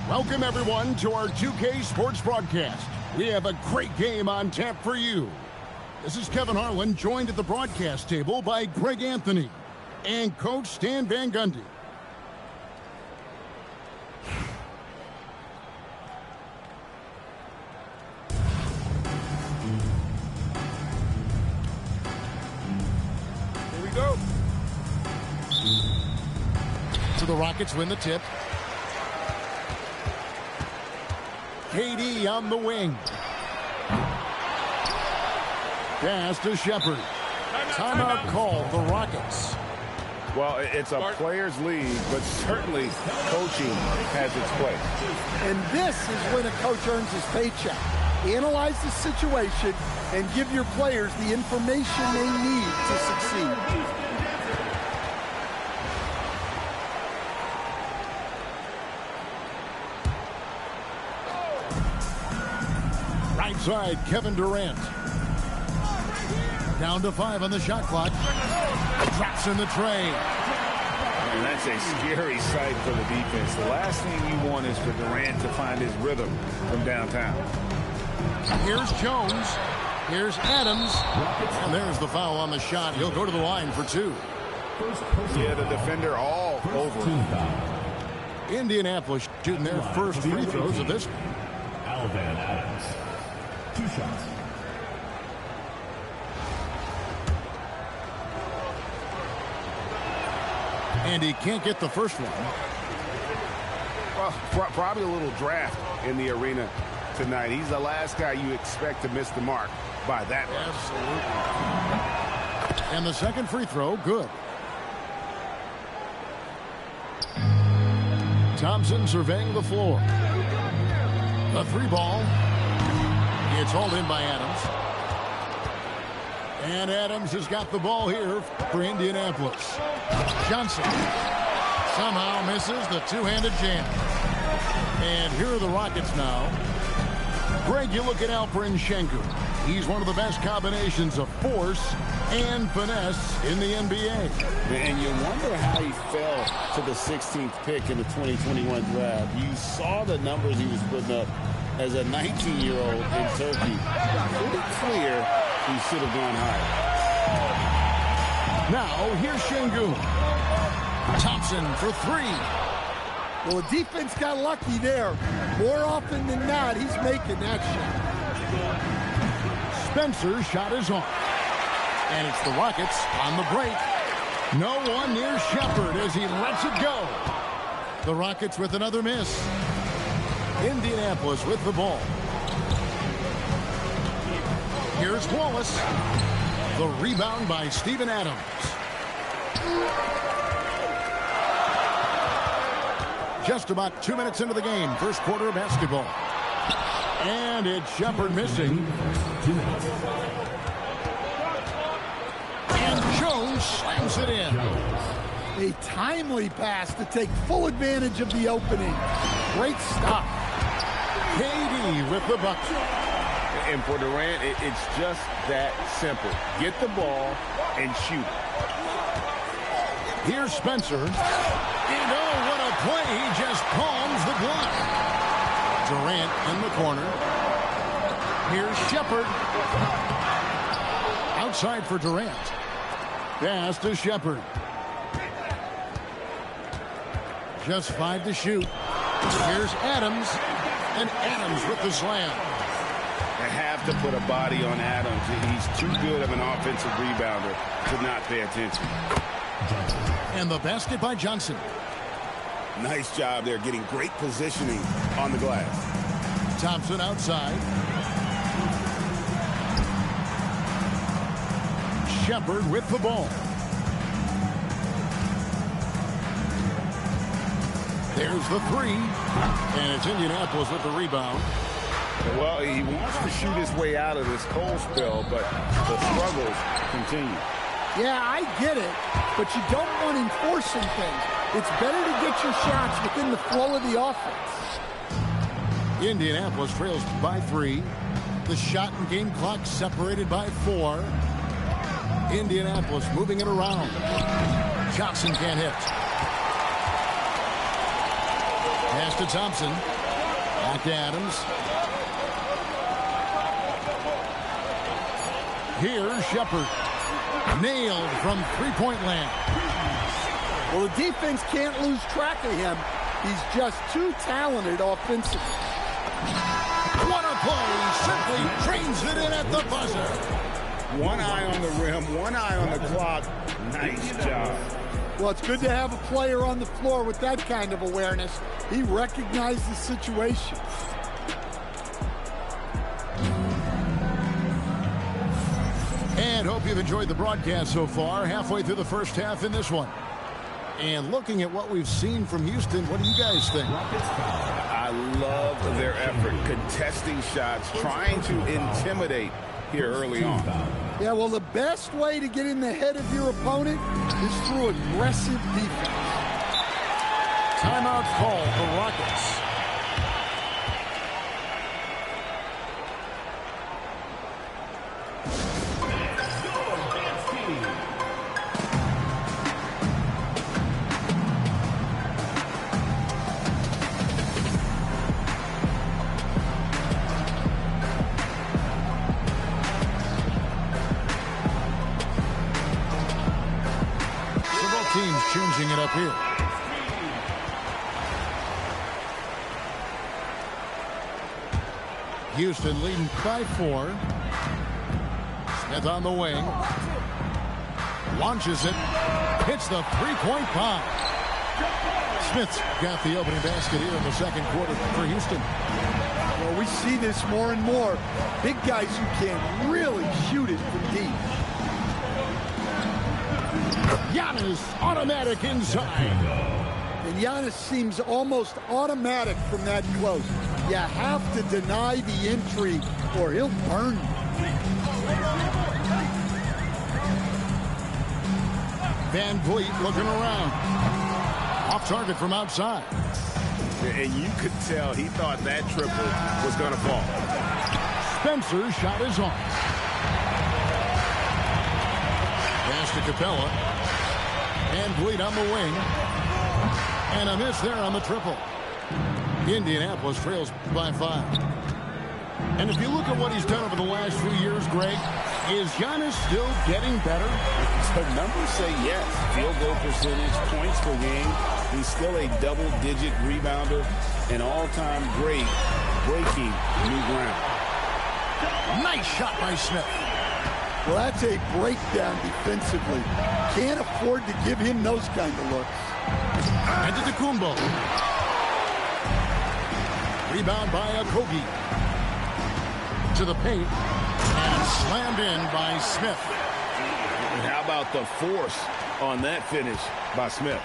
Welcome, everyone, to our 2K Sports broadcast. We have a great game on tap for you. This is Kevin Harlan, joined at the broadcast table by Greg Anthony and Coach Stan Van Gundy. Here we go. So the Rockets win the tip. KD on the wing. Pass to Shepard. Timeout called the Rockets. Well, it's a players' league, but certainly coaching has its place. And this is when a coach earns his paycheck. Analyze the situation and give your players the information they need to succeed. Right side, Kevin Durant. Down to 5 on the shot clock. Drops in the tray. And that's a scary sight for the defense. The last thing you want is for Durant to find his rhythm from downtown. Here's Jones. Here's Adams. And there's the foul on the shot. He'll go to the line for 2. Yeah, the defender all over him. Indianapolis shooting their first free throws of this. Alvan Adams. 2 shots. And he can't get the first one. Well, probably a little draft in the arena tonight. He's the last guy you expect to miss the mark by that much. Absolutely. And the second free throw, good. Thompson surveying the floor. The 3 ball. It's hauled in by Adams. And Adams has got the ball here for Indianapolis. Johnson somehow misses the two-handed jam. And here are the Rockets now. Greg, you look at Alperen Sengun. He's one of the best combinations of force and finesse in the NBA. And you wonder how he fell to the 16th pick in the 2021 draft. You saw the numbers he was putting up as a 19-year-old in Turkey. Pretty clear he should have gone higher. Now, here's Sengun. Thompson for 3. Well, the defense got lucky there. More often than not, he's making that shot. Spencer's shot is on. And it's the Rockets on the break. No one near Shepard as he lets it go. The Rockets with another miss. Indianapolis with the ball. Here's Wallace. The rebound by Steven Adams. Just about 2 minutes into the game. First quarter of basketball. And it's Shepard missing. And Jones slams it in. A timely pass to take full advantage of the opening. Great stop. KD with the bucket. And for Durant, it's just that simple. Get the ball and shoot. Here's Spencer. And oh, what a play. He just palms the block. Durant in the corner. Here's Shepard. Outside for Durant. Pass to Shepard. Just 5 to shoot. Here's Adams. And Adams with the slam. They have to put a body on Adams. He's too good of an offensive rebounder to not pay attention. And the basket by Johnson. Nice job there, getting great positioning on the glass. Thompson outside. Shepard with the ball. There's the 3. And it's Indianapolis with the rebound. Well, he wants to shoot his way out of this cold spell, but the struggles continue. Yeah, I get it, but you don't want him forcing things. It's better to get your shots within the flow of the offense. Indianapolis trails by 3. The shot and game clock separated by 4. Indianapolis moving it around. Johnson can't hit. Pass to Thompson. Back to Adams. Here's Shepard. Nailed from three-point land. Well, the defense can't lose track of him. He's just too talented offensively. What a play. Simply trains it in at the buzzer. One eye on the rim, one eye on the clock. Nice job. Well, it's good to have a player on the floor with that kind of awareness. He recognized the situation. And hope you've enjoyed the broadcast so far. Halfway through the first half in this one. And looking at what we've seen from Houston, what do you guys think? I love their effort, contesting shots, trying to intimidate here early on. Yeah, well, the best way to get in the head of your opponent is through aggressive defense. Timeout call for Rockets. Teams changing it up here. Houston leading by 4. Smith on the wing. Launches it. Hits the three-point bomb. Smith's got the opening basket here in the second quarter for Houston. Well, we see this more and more. Big guys who can really shoot it from deep. Giannis automatic inside. And Giannis seems almost automatic from that close. You have to deny the entry or he'll burn you. Van Vliet looking around. Off target from outside. And you could tell he thought that triple was going to fall. Spencer's shot is on. Pass to Capella. Van Vliet on the wing. And a miss there on the triple. Indianapolis trails by 5. And if you look at what he's done over the last few years, Greg, is Giannis still getting better? The numbers say yes. Field goal percentage, points per game. He's still a double-digit rebounder, an all-time great, breaking new ground. Nice shot by Smith. Well, that's a breakdown defensively. Can't afford to give him those kind of looks. And to Kumbo. Rebound by Okogie. To the paint. And slammed in by Smith. And how about the force on that finish by Smith?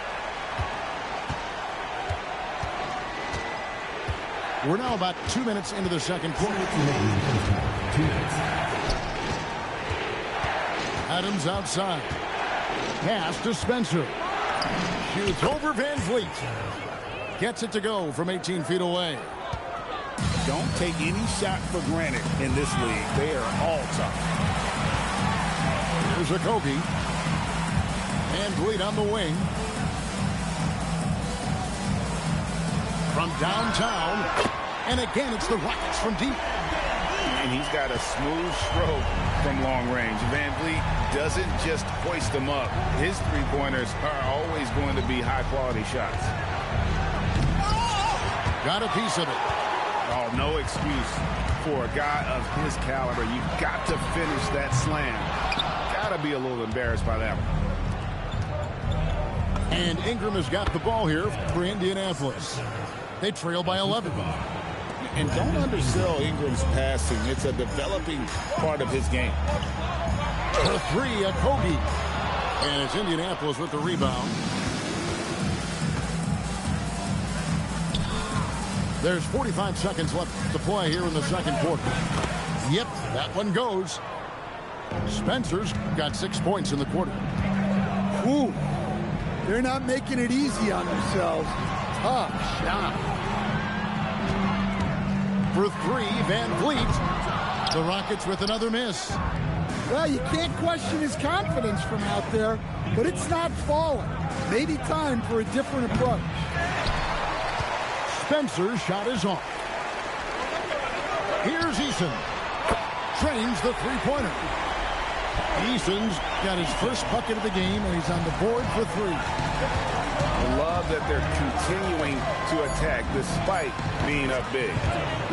We're now about 2 minutes into the second quarter. 2 minutes. Adams outside. Pass to Spencer. Shoots over Van Vliet. Gets it to go from 18 feet away. Don't take any shot for granted in this league. They are all tough. Here's Okogie. Van Vliet on the wing. From downtown. And again, it's the Rockets from deep. And he's got a smooth stroke from long range. Van Vliet doesn't just hoist them up. His three-pointers are always going to be high-quality shots. Got a piece of it. Oh, no excuse for a guy of his caliber. You've got to finish that slam. Got to be a little embarrassed by that one. And Ingram has got the ball here for Indianapolis. They trail by 11. And don't undersell Ingram's passing. It's a developing part of his game. For 3, Okogie. And it's Indianapolis with the rebound. There's 45 seconds left to play here in the second quarter. Yep, that one goes. Spencer's got 6 points in the quarter. Ooh, they're not making it easy on themselves. Tough shot. For 3, Van Vliet. The Rockets with another miss. Well, you can't question his confidence from out there, but it's not falling. Maybe time for a different approach. Spencer's shot is off. Here's Eason. Trains the three-pointer. Eason's got his first bucket of the game, and he's on the board for 3. I love that they're continuing to attack despite being up big.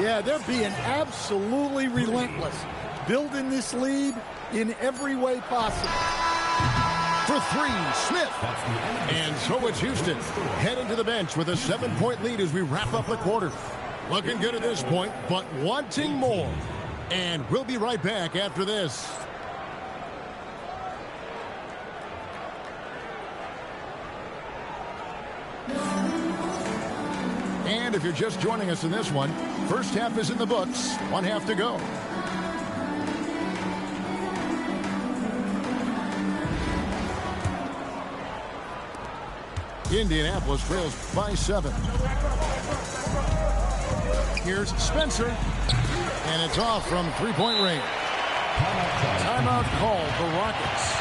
Yeah, they're being absolutely relentless, building this lead in every way possible. For 3, Smith. And so it's Houston heading to the bench with a 7-point lead as we wrap up the quarter. Looking good at this point, but wanting more. And we'll be right back after this. And if you're just joining us in this one, first half is in the books. 1 half to go. Indianapolis trails by 7. Here's Spencer. And it's off from three-point range. Timeout called the Rockets.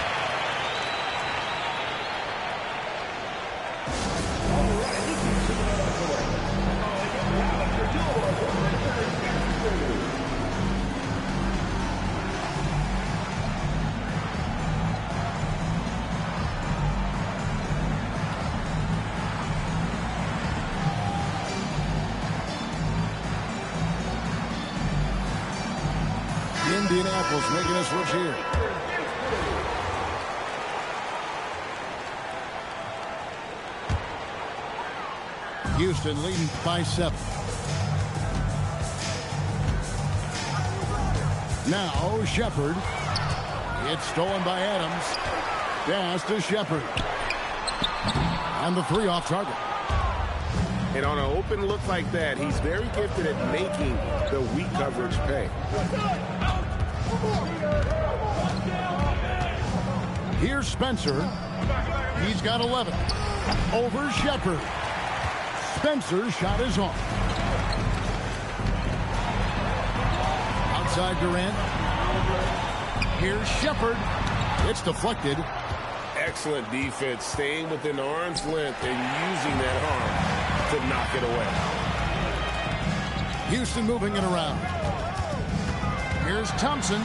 Indianapolis making a switch here. Houston leading by 7. Now Shepard. It's stolen by Adams. Pass to Shepard. And the 3 off target. And on an open look like that, he's very gifted at making the weak coverage pay. Here's Spencer. He's got 11. Over Shepard. Spencer's shot is off. Outside Durant. Here's Shepard. It's deflected. Excellent defense, staying within arm's length and using that arm to knock it away. Houston moving it around. Here's Thompson.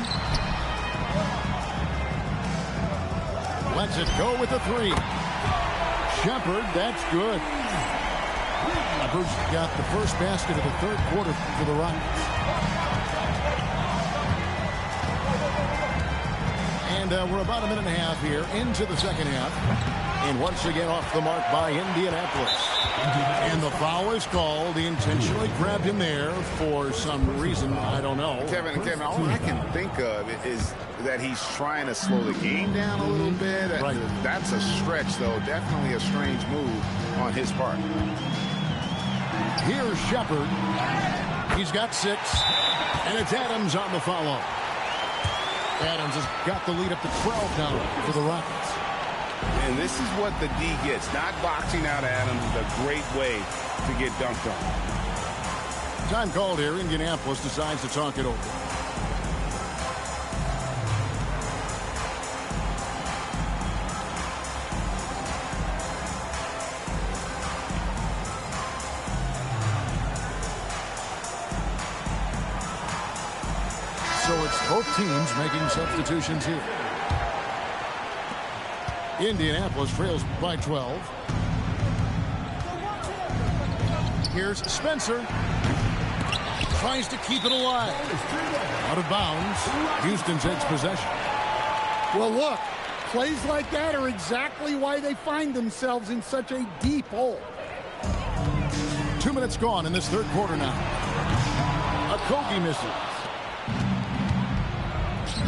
Lets it go with the 3. Shepard, that's good. Shepard's got the first basket of the third quarter for the Rockets. And we're about a minute and a half here into the second half. And once again off the mark by Indianapolis. And the foul is called. He intentionally grabbed him there for some reason. I don't know. Kevin, all I can think of is that he's trying to slow the game down a little bit. Right. That's a stretch, though. Definitely a strange move on his part. Here's Shepard. He's got 6. And it's Adams on the follow. Adams has got the lead up to 12 now for the Rockets. And this is what the D gets. Not boxing out Adams is a great way to get dunked on. Time called here. Indianapolis decides to talk it over. So it's both teams making substitutions here. Indianapolis trails by 12. Here's Spencer. Tries to keep it alive. Out of bounds. Houston takes possession. Well, look, plays like that are exactly why they find themselves in such a deep hole. 2 minutes gone in this third quarter now. Okogie misses.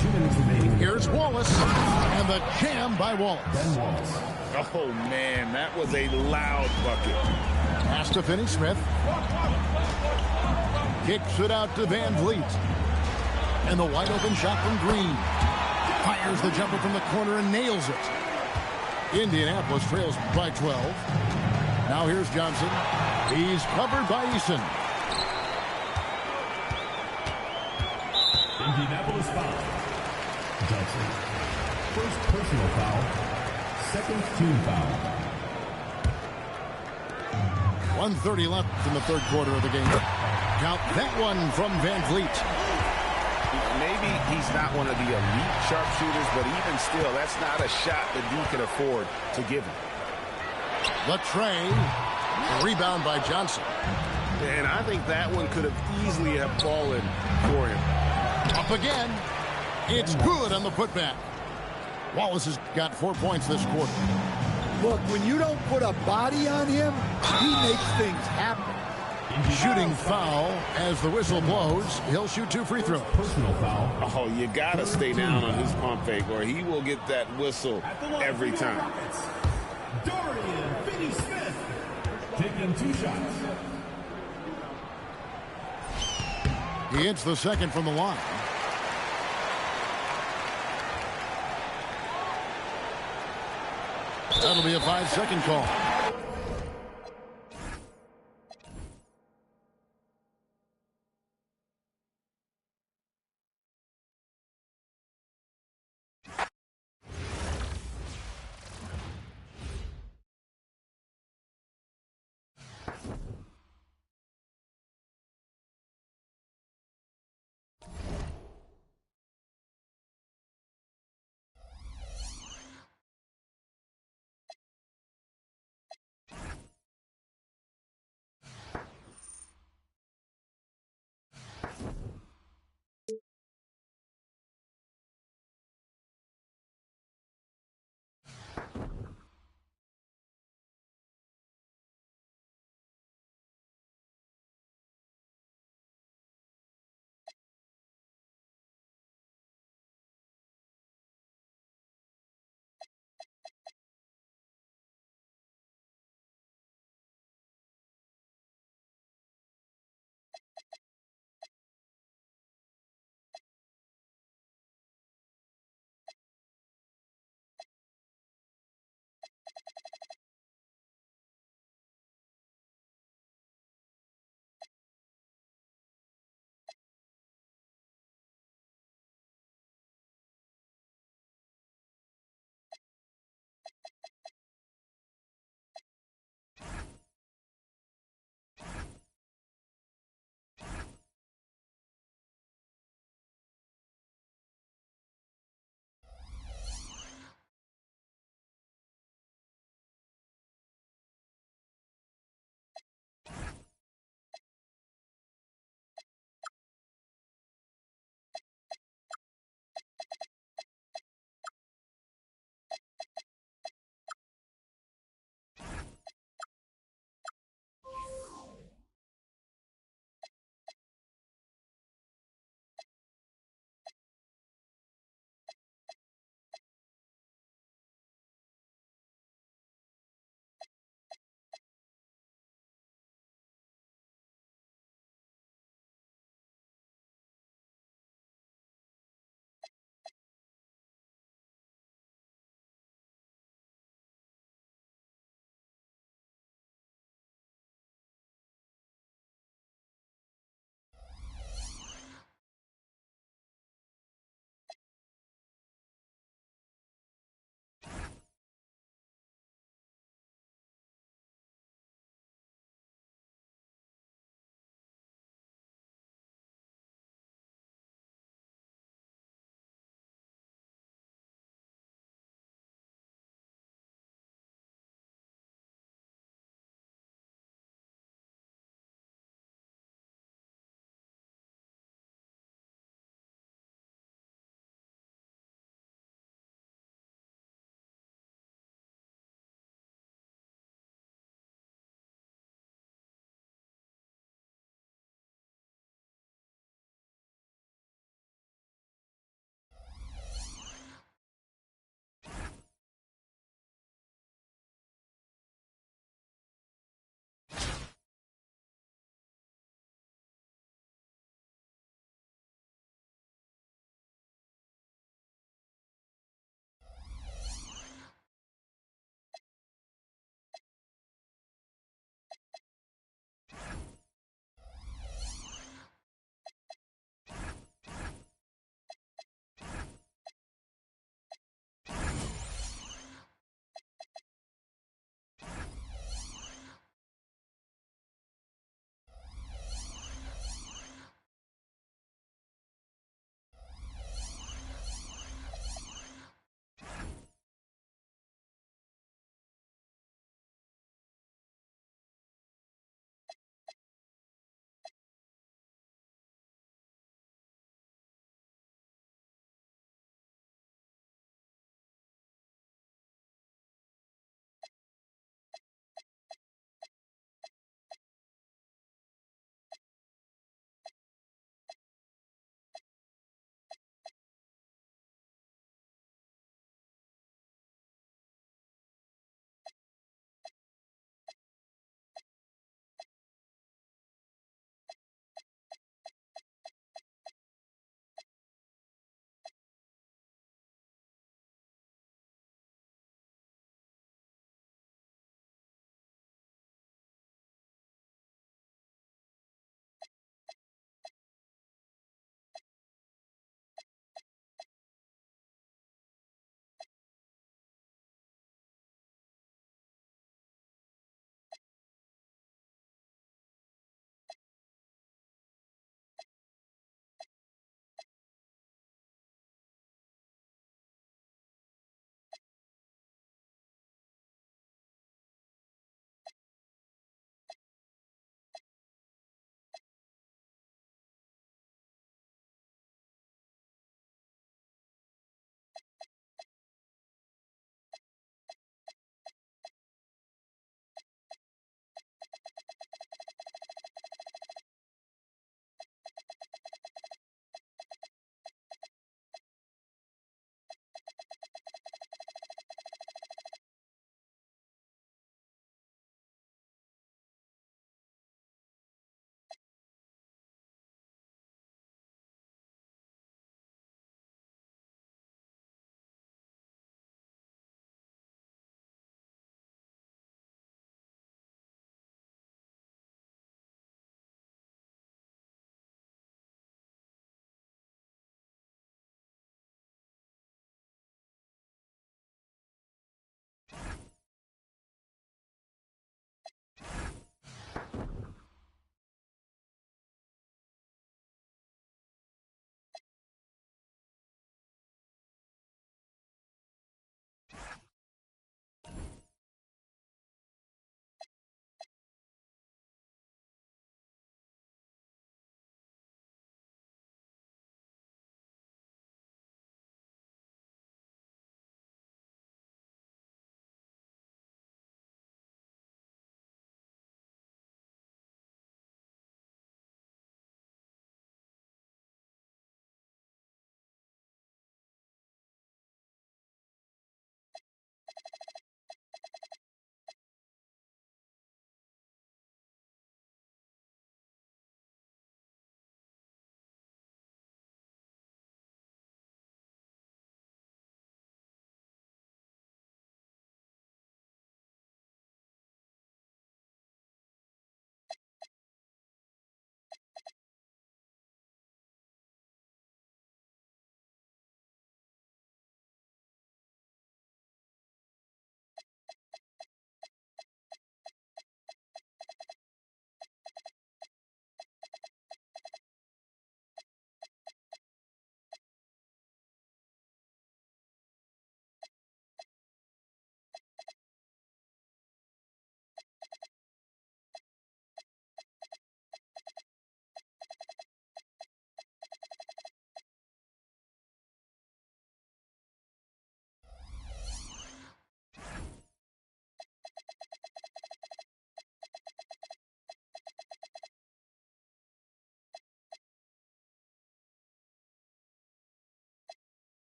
2 minutes remaining. Here's Wallace. And the jam by Wallace. Ben Wallace. Oh, man, that was a loud bucket. Pass to Finney-Smith. Kicks it out to Van Vliet. And the wide open shot from Green. Fires the jumper from the corner and nails it. Indianapolis trails by 12. Now here's Johnson. He's covered by Eason. Indianapolis foul. Johnson. First personal foul. Second team foul. 1:30 left in the third quarter of the game. Count that one from Van Vliet. Maybe he's not one of the elite sharpshooters, but even still, that's not a shot that D can afford to give him. The tray. A rebound by Johnson. And I think that one could have easily have fallen for him. Up again. It's good on the putback. Wallace has got 4 points this quarter. Look, when you don't put a body on him, he makes things happen. Shooting foul as the whistle blows. He'll shoot 2 free throws. Personal foul. Oh, you got to stay down on his pump fake or he will get that whistle every time. Dorian Finney-Smith taking 2 shots. He hits the second from the line. That'll be a 5-second call.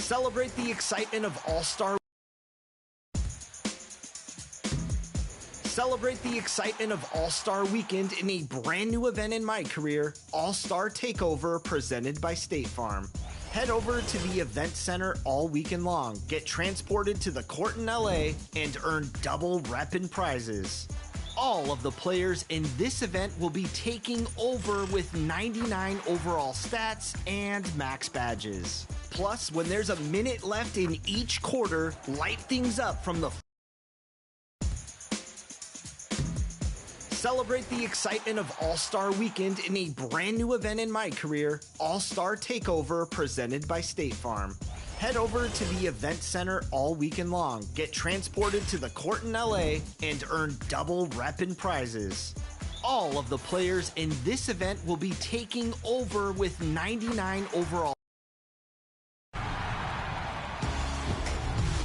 Celebrate the excitement of All-Star. Celebrate the excitement of All-Star Weekend in a brand new event in my career, All-Star Takeover, presented by State Farm. Head over to the event center all weekend long, get transported to the court in LA, and earn double rep and prizes. All of the players in this event will be taking over with 99 overall stats and max badges. Plus, when there's a minute left in each quarter, light things up from the Celebrate the excitement of All-Star Weekend in a brand new event in my career, All-Star Takeover, presented by State Farm. Head over to the event center all weekend long, get transported to the court in LA, and earn double rep and prizes. All of the players in this event will be taking over with 99 overall.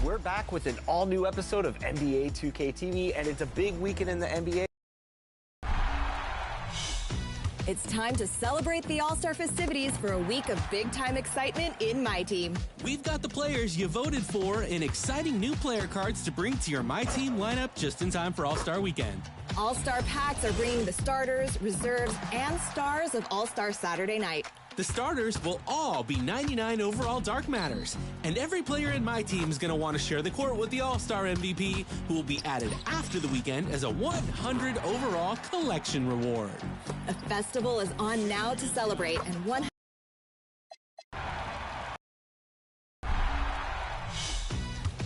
We're back with an all-new episode of NBA 2K TV, and it's a big weekend in the NBA. It's time to celebrate the All-Star festivities for a week of big-time excitement in My Team. We've got the players you voted for and exciting new player cards to bring to your My Team lineup just in time for All-Star Weekend. All-Star packs are bringing the starters, reserves, and stars of All-Star Saturday night. The starters will all be 99 overall Dark Matters, and every player in my team is going to want to share the court with the All-Star MVP, who will be added after the weekend as a 100 overall collection reward. A festival is on now to celebrate, and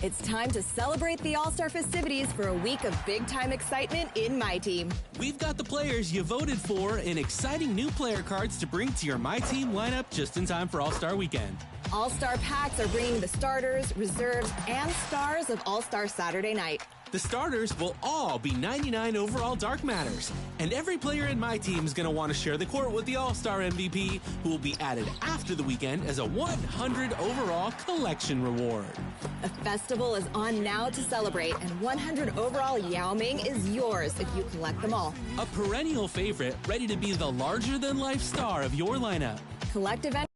it's time to celebrate the All-Star festivities for a week of big-time excitement in My Team. We've got the players you voted for and exciting new player cards to bring to your My Team lineup just in time for All-Star Weekend. All-Star packs are bringing the starters, reserves, and stars of All-Star Saturday night. The starters will all be 99 overall Dark Matters, and every player in my team is going to want to share the court with the All-Star MVP, who will be added after the weekend as a 100 overall collection reward. A festival is on now to celebrate, and 100 overall Yao Ming is yours if you collect them all. A perennial favorite, ready to be the larger-than-life star of your lineup. Collect event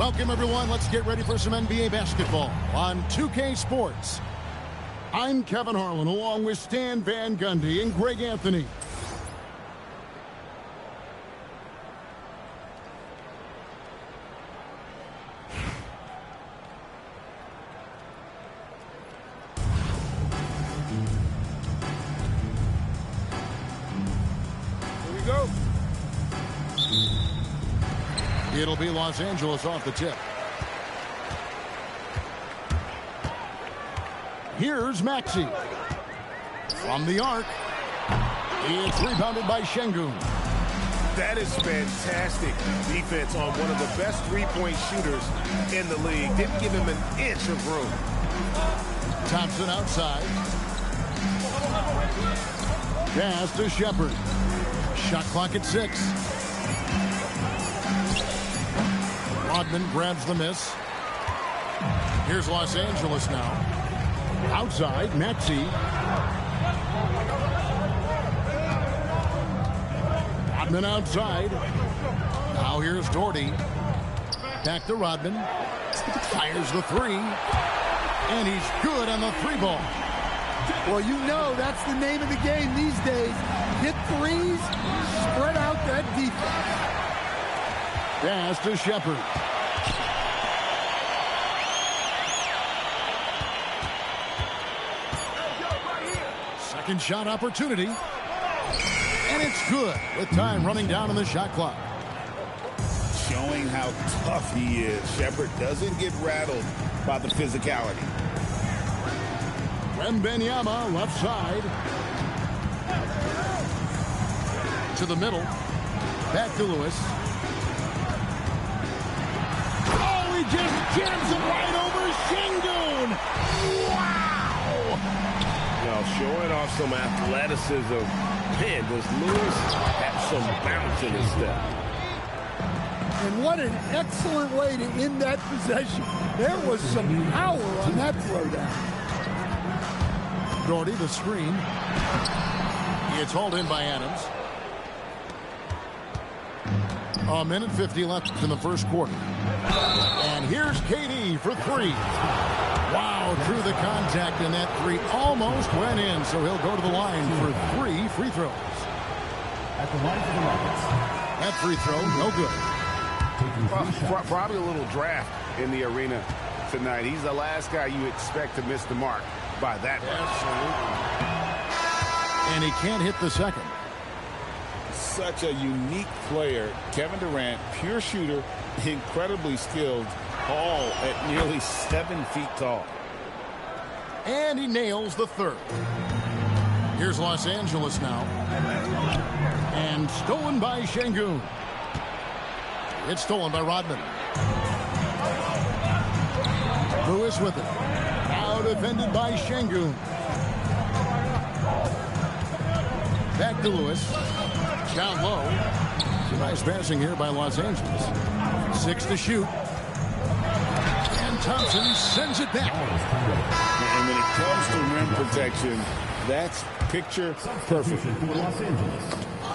Welcome, everyone. Let's get ready for some NBA basketball on 2K Sports. I'm Kevin Harlan, along with Stan Van Gundy and Greg Anthony. Here we go. It'll be Los Angeles off the tip. Here's Maxey. From the arc. It's rebounded by Şengün. That is fantastic defense on one of the best three-point shooters in the league. Didn't give him an inch of room. Thompson outside. Pass to Shepard. Shot clock at 6. Rodman grabs the miss. Here's Los Angeles now. Outside, Maxey. Rodman outside. Now here's Doherty. Back to Rodman. Fires the three. And he's good on the three ball. Well, you know that's the name of the game these days. Hit threes, spread out that defense. Pass to Shepard. Second shot opportunity. And it's good with time running down on the shot clock. Showing how tough he is. Shepard doesn't get rattled by the physicality. Wembanyama left side. To the middle. Back to Lewis. Oh, he just jams it right over Şengün. Wow! Now showing off some athleticism. Man, does Lewis have some bounce in his step. And what an excellent way to end that possession. There was some power on that throwdown. Doherty, the screen. It's hauled in by Adams. A minute 50 left in the first quarter. And here's KD for three. Wow, through the contact, and that three almost went in, so he'll go to the line for 3 free throws. At the line for the Rockets. That free throw, no good. Probably a little draft in the arena tonight. He's the last guy you expect to miss the mark by that much. Absolutely. And he can't hit the second. Such a unique player. Kevin Durant, pure shooter, incredibly skilled, all at nearly 7 feet tall. And he nails the third. Here's Los Angeles now. And stolen by Şengün. It's stolen by Rodman. Lewis with it. Now defended by Şengün. Back to Lewis. Down low. Nice passing here by Los Angeles. 6 to shoot. And Thompson sends it back. And when it comes to rim protection, that's picture perfect.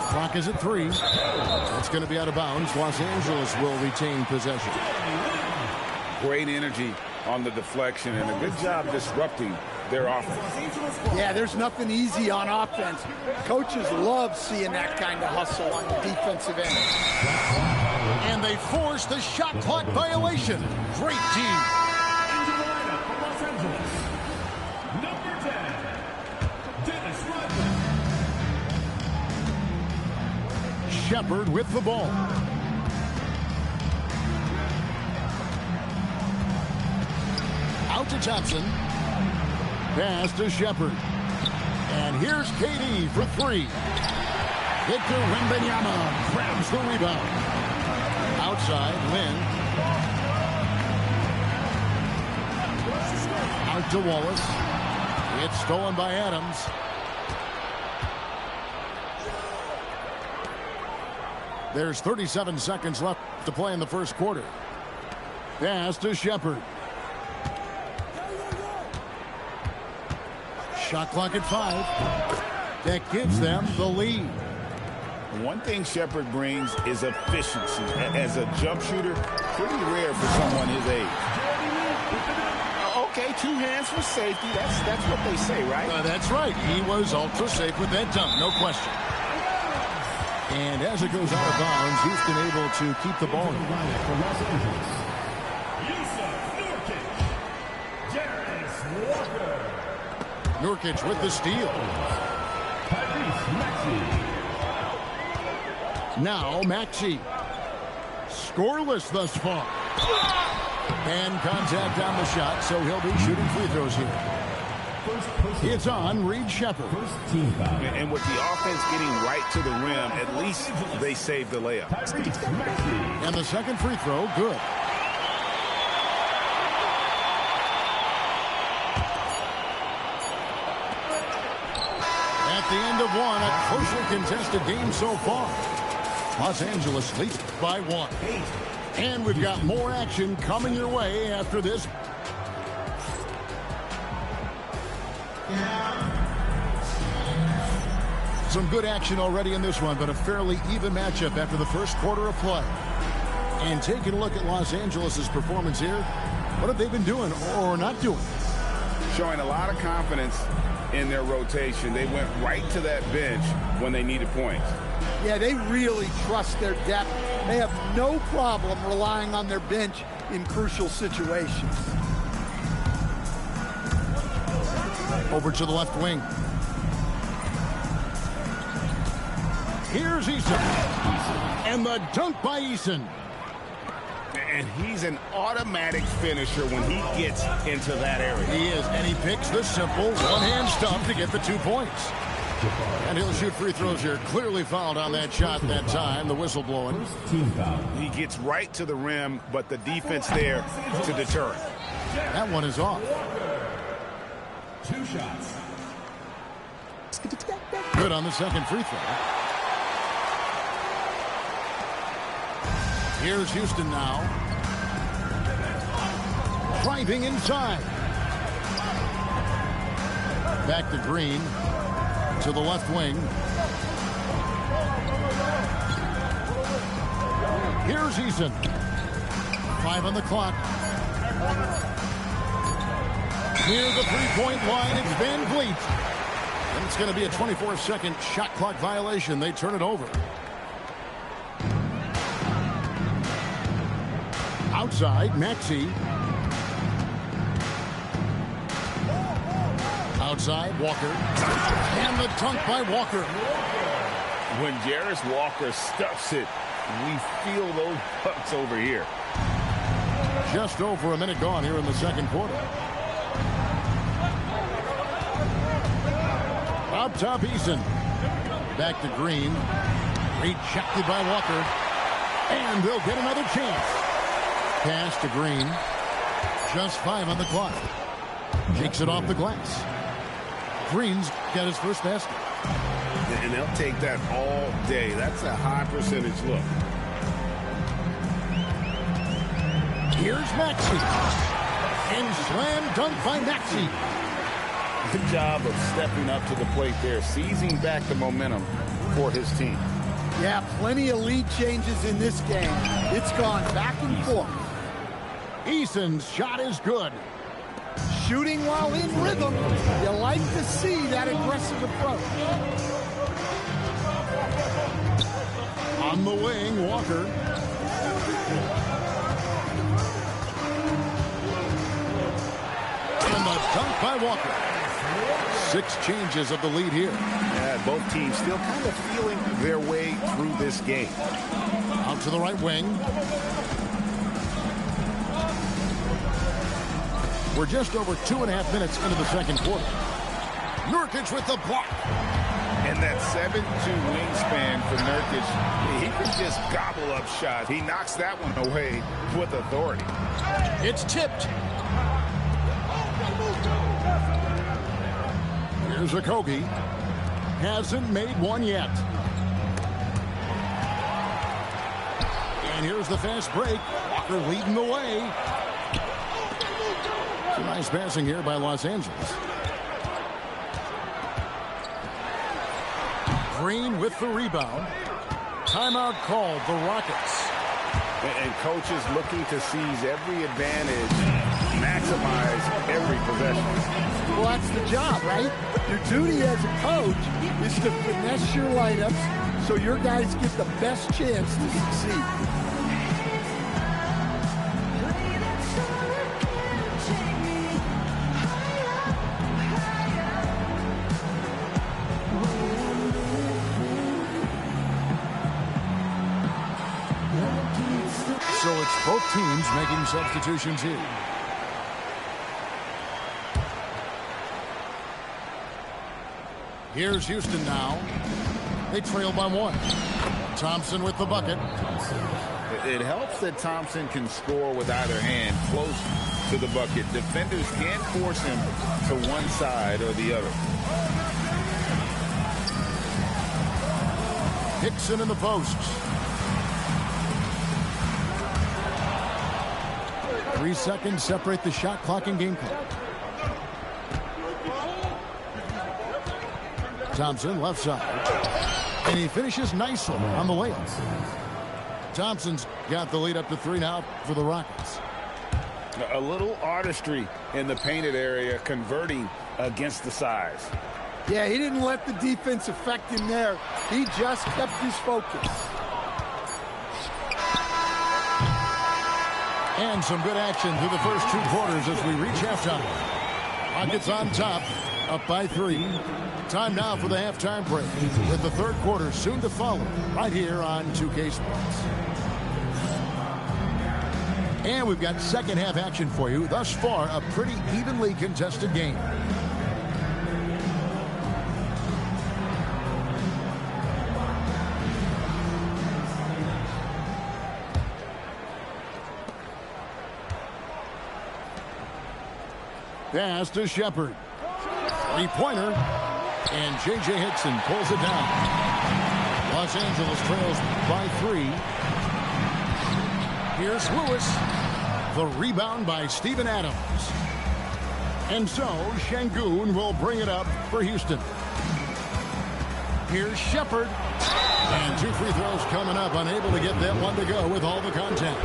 Clock is at 3. It's going to be out of bounds. Los Angeles will retain possession. Great energy on the deflection and a good job disrupting their offense. Yeah, there's nothing easy on offense. Coaches love seeing that kind of hustle on the defensive end. And they force the shot clock violation. Great team. Into the lineup for Los Angeles. Number 10, Dennis Rodman. Shepard with the ball. Out to Thompson. Pass to Shepard. And here's KD for 3. Victor Wembanyama grabs the rebound. Outside, Lynn. Out to Wallace. It's stolen by Adams. There's 37 seconds left to play in the first quarter. Pass to Shepard. Shot clock at 5. That gives them the lead. One thing Shepard brings is efficiency. As a jump shooter, pretty rare for someone his age. Okay, 2 hands for safety. That's what they say, right? That's right. He was ultra safe with that dunk, no question. And as it goes out of bounds, Houston able to keep the ball. Nurkic with the steal. Now Maxey. Scoreless thus far. And contact on the shot, so he'll be shooting free throws here. It's on Reed Shepard. And with the offense getting right to the rim, at least they saved the layup. And the second free throw, good. At the end of one, a closely contested game so far. Los Angeles leads by 1. And we've got more action coming your way after this. Some good action already in this one, but a fairly even matchup after the first quarter of play. And taking a look at Los Angeles' performance here, what have they been doing or not doing? Showing a lot of confidence in their rotation. They went right to that bench when they needed points. Yeah, they really trust their depth. They have no problem relying on their bench in crucial situations. Over to the left wing. Here's Eason. And the dunk by Eason. And he's an automatic finisher when he gets into that area. He is, and he picks the simple one-hand stuff to get the 2 points. And he'll shoot free throws here. Clearly fouled on that shot that time. The whistle blowing. He gets right to the rim, but the defense there to deter him. That one is off. 2 shots. Good on the second free throw. Here's Houston now. Driving inside. Back to Green. To the left wing. Here's Eason. 5 on the clock. Near the three-point line, it's Van Vliet. And it's going to be a 24-second shot clock violation. They turn it over. Outside, Maxey. Outside, Walker. And the dunk by Walker. When Jarris Walker stuffs it, we feel those bucks over here. Just over a minute gone here in the second quarter. Up top, Eason. Back to Green. Rejected by Walker. And they'll get another chance. Pass to Green. Just 5 on the clock. Takes it off the glass. Green's got his first basket. And they'll take that all day. That's a high percentage look. Here's Maxey. And slam dunk by Maxey. Good job of stepping up to the plate there, seizing back the momentum for his team. Yeah, plenty of lead changes in this game. It's gone back and forth. Eason's shot is good. Shooting while in rhythm. You like to see that aggressive approach. On the wing, Walker. And the dunk by Walker. 6 changes of the lead here. Yeah, both teams still kind of feeling their way through this game. Out to the right wing. We're just over 2.5 minutes into the second quarter. Nurkic with the block. And that 7'2" wingspan for Nurkic, he can just gobble up shots. He knocks that one away with authority. It's tipped. Here's Okogie. Hasn't made one yet. And here's the fast break. Walker leading the way. Some nice passing here by Los Angeles. Green with the rebound. timeout called, the Rockets. And coaches looking to seize every advantage, maximize every possession. Well, that's the job, right? Your duty as a coach is to finesse your lineups so your guys get the best chance to succeed. So it's both teams making substitutions here. Here's Houston now. They trail by 1. Thompson with the bucket. It helps that Thompson can score with either hand close to the bucket. Defenders can't force him to one side or the other. Hickson in the post. 3 seconds separate the shot clock and game clock. Thompson left side. And he finishes nicely on the layup. Thompson's got the lead up to 3 now for the Rockets. A little artistry in the painted area, converting against the size. Yeah, he didn't let the defense affect him there. He just kept his focus. And some good action through the first 2 quarters as we reach halftime. Rockets on top, up by 3. Time now for the halftime break, with the third quarter soon to follow, right here on 2K Sports. And we've got second half action for you. Thus far, a pretty evenly contested game. Pass to Shepard. 3-pointer. And J.J. Hickson pulls it down. Los Angeles trails by 3. Here's Lewis. The rebound by Steven Adams. And so Şengün will bring it up for Houston. Here's Shepard. And 2 free throws coming up. Unable to get that one to go with all the contact.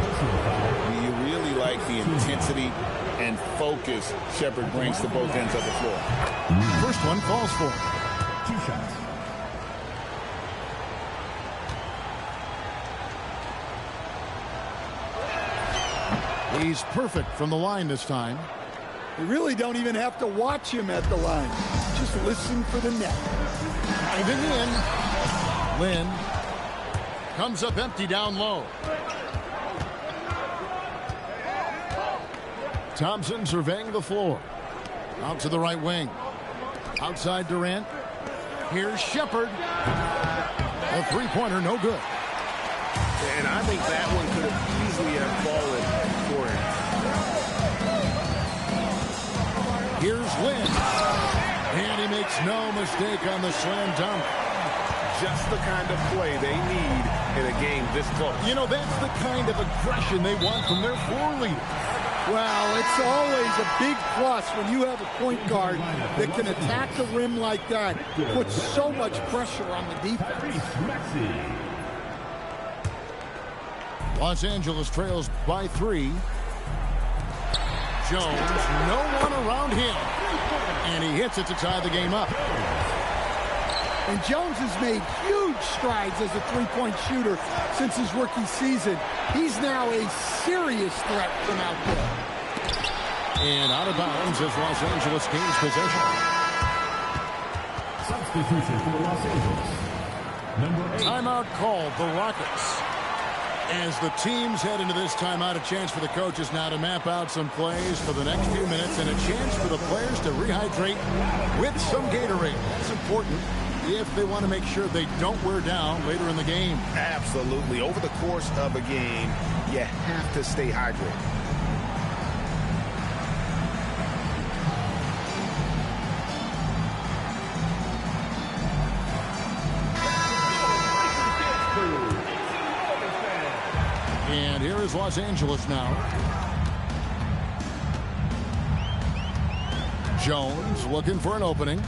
You really like the intensity and focus Shepard brings to both ends of the floor. First one falls for him. 2 shots. He's perfect from the line this time. You really don't even have to watch him at the line. Just listen for the net. Diving in. Lynn comes up empty down low. Thompson surveying the floor. Out to the right wing. Outside Durant. Here's Shepard. A 3-pointer, no good. And I think that one could have easily have fallen for him. Here's Lynn. And he makes no mistake on the slam dunk. Just the kind of play they need in a game this close. You know, that's the kind of aggression they want from their floor leader. Well, it's always a big plus when you have a point guard that can attack the rim like that. Puts so much pressure on the defense. Los Angeles trails by 3. Jones, no one around him. And he hits it to tie the game up. And Jones has made huge strides as a three-point shooter since his rookie season. He's now a serious threat from out there. And out of bounds as Los Angeles gains possession. Substitution for Los Angeles. Number 8. Timeout called, the Rockets. As the teams head into this timeout, a chance for the coaches now to map out some plays for the next few minutes and a chance for the players to rehydrate with some Gatorade. That's important if they want to make sure they don't wear down later in the game. Absolutely. Over the course of a game, you have to stay hydrated. And here is Los Angeles now. Jones looking for an opening.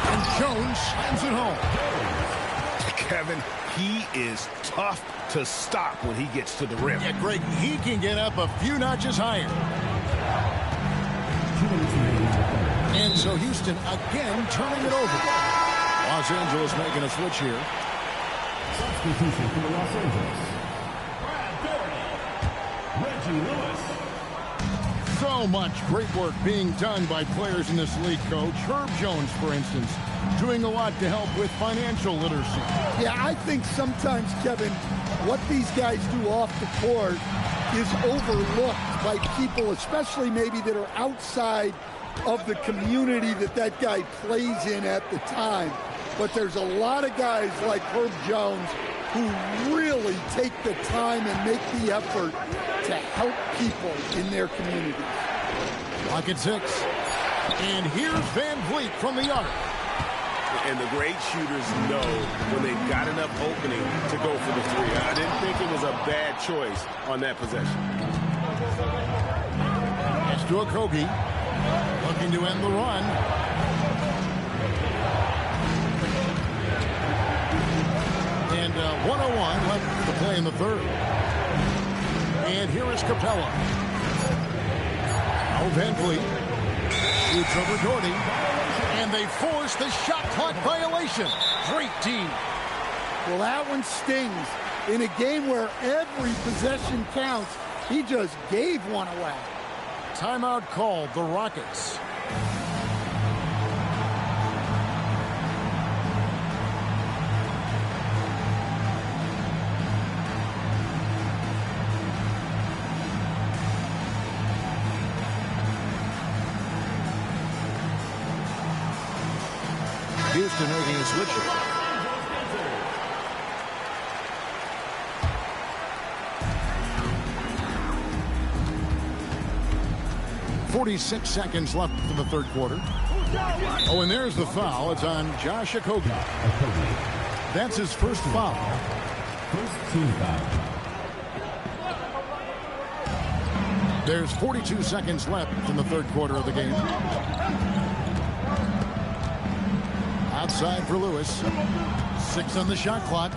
And Jones slams it home. Kevin, he is tough to stop when he gets to the rim. Yeah, Greg, he can get up a few notches higher. And so Houston again turning it over. Los Angeles making a switch here. Substitution for Los Angeles. Brad Doherty. Reggie Lewis. So much great work being done by players in this league, Coach. Herb Jones, for instance, doing a lot to help with financial literacy. Yeah, I think sometimes, Kevin, what these guys do off the court is overlooked by people, especially maybe that are outside of the community that guy plays in at the time. But there's a lot of guys like Herb Jones who really take the time and make the effort to help people in their communities. Lock at 6. And here's Van Vliet from the arc. And the great shooters know when they've got enough opening to go for the three. I didn't think it was a bad choice on that possession. Pass to Okogie. Looking to end the run. And 1:01 left to play in the third. And here is Capella. Now Van Vliet. Shoots over Doherty. And they force the shot clock violation. Great team. Well, that one stings. In a game where every possession counts, he just gave one away. Timeout called, the Rockets. Houston making a switch. 46 seconds left in the third quarter. Oh, and there's the foul. It's on Josh Okogie. That's his first foul. First team foul. There's 42 seconds left in the third quarter of the game. Outside for Lewis. 6 on the shot clock.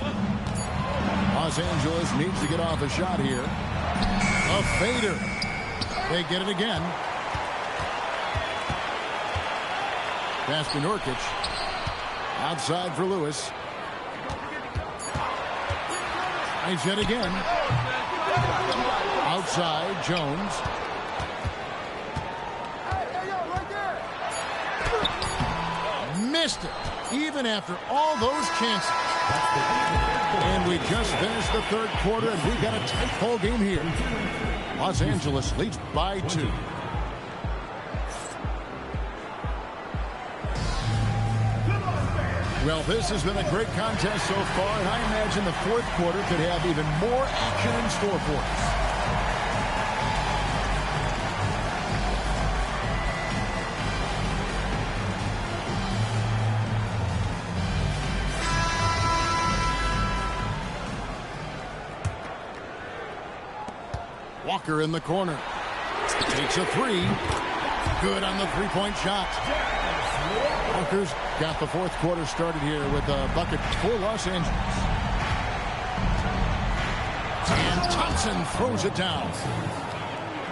Los Angeles needs to get off a shot here. A fader. They get it again. Pass to Nurkic. Outside for Lewis. Tries it again. Outside, Jones. Missed it, even after all those chances. And we just finished the third quarter, and we've got a tight ball game here. Los Angeles leads by 2. Well, this has been a great contest so far, and I imagine the fourth quarter could have even more action in store for us. Walker in the corner. Takes a 3. Good on the three-point shot. Walker's got the fourth quarter started here with a bucket for Los Angeles. And Thompson throws it down.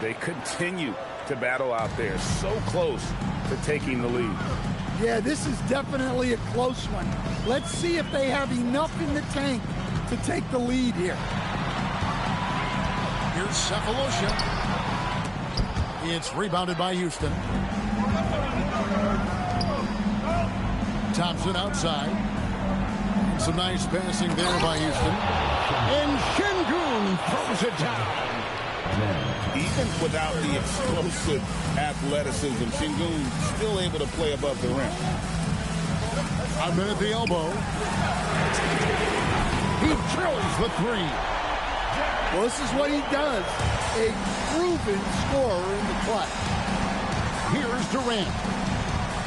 They continue to battle out there. So close to taking the lead. Yeah, this is definitely a close one. Let's see if they have enough in the tank to take the lead here. Here's Cephalosha. It's rebounded by Houston. Thompson outside. Some nice passing there by Houston. And Şengün throws it down. Even without the explosive athleticism, Şengün still able to play above the rim. I've been at the elbow. He drills the 3. Well, this is what he does. A proven scorer in the clutch. Here's Durant.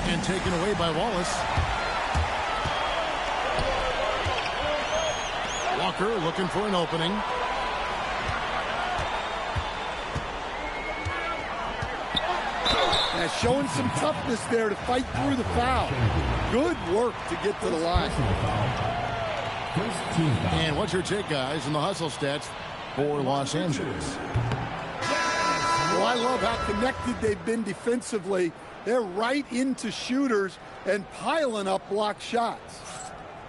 And taken away by Wallace. Walker looking for an opening. Now showing some toughness there to fight through the foul. Good work to get to the line. And what's your take, guys, in the hustle stats for Los Angeles? Well, I love how connected they've been defensively. They're right into shooters and piling up block shots.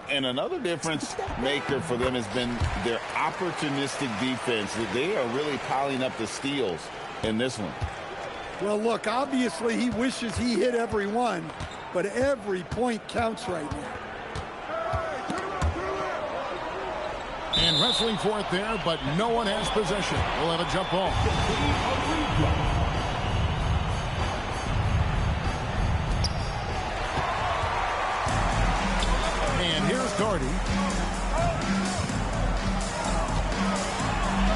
And another difference maker for them has been their opportunistic defense. They are really piling up the steals in this one. Well, look, obviously he wishes he hit every one, but every point counts right now. And wrestling for it there, but no one has possession. We'll have a jump ball. And here's Doherty.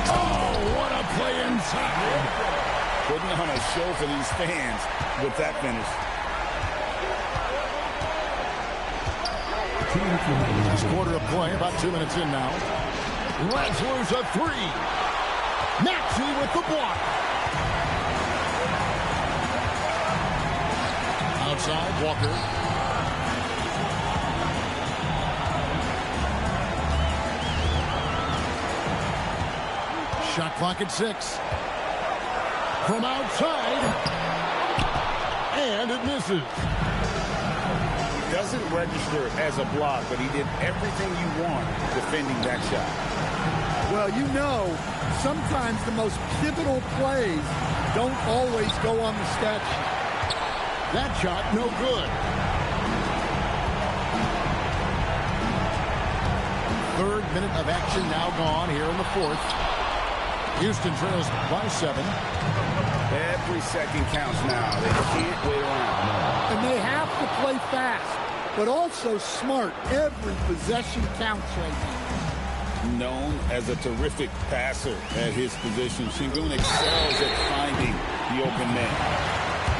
Oh, what a play inside. Putting on a show for these fans with that finish. Last quarter of play, about 2 minutes in now. Let's lose a three. Maxey with the block. Outside, Walker. Shot clock at 6. From outside. And it misses. Doesn't register as a block, but he did everything you want defending that shot. Well, you know, sometimes the most pivotal plays don't always go on the stat sheet. That shot, no good. Third minute of action now gone here in the fourth. Houston trails by 7. Every second counts now. They can't wait around. And they have to play fast, but also smart. Every possession counts right now. Known as a terrific passer at his position, Şengün excels at finding the open man.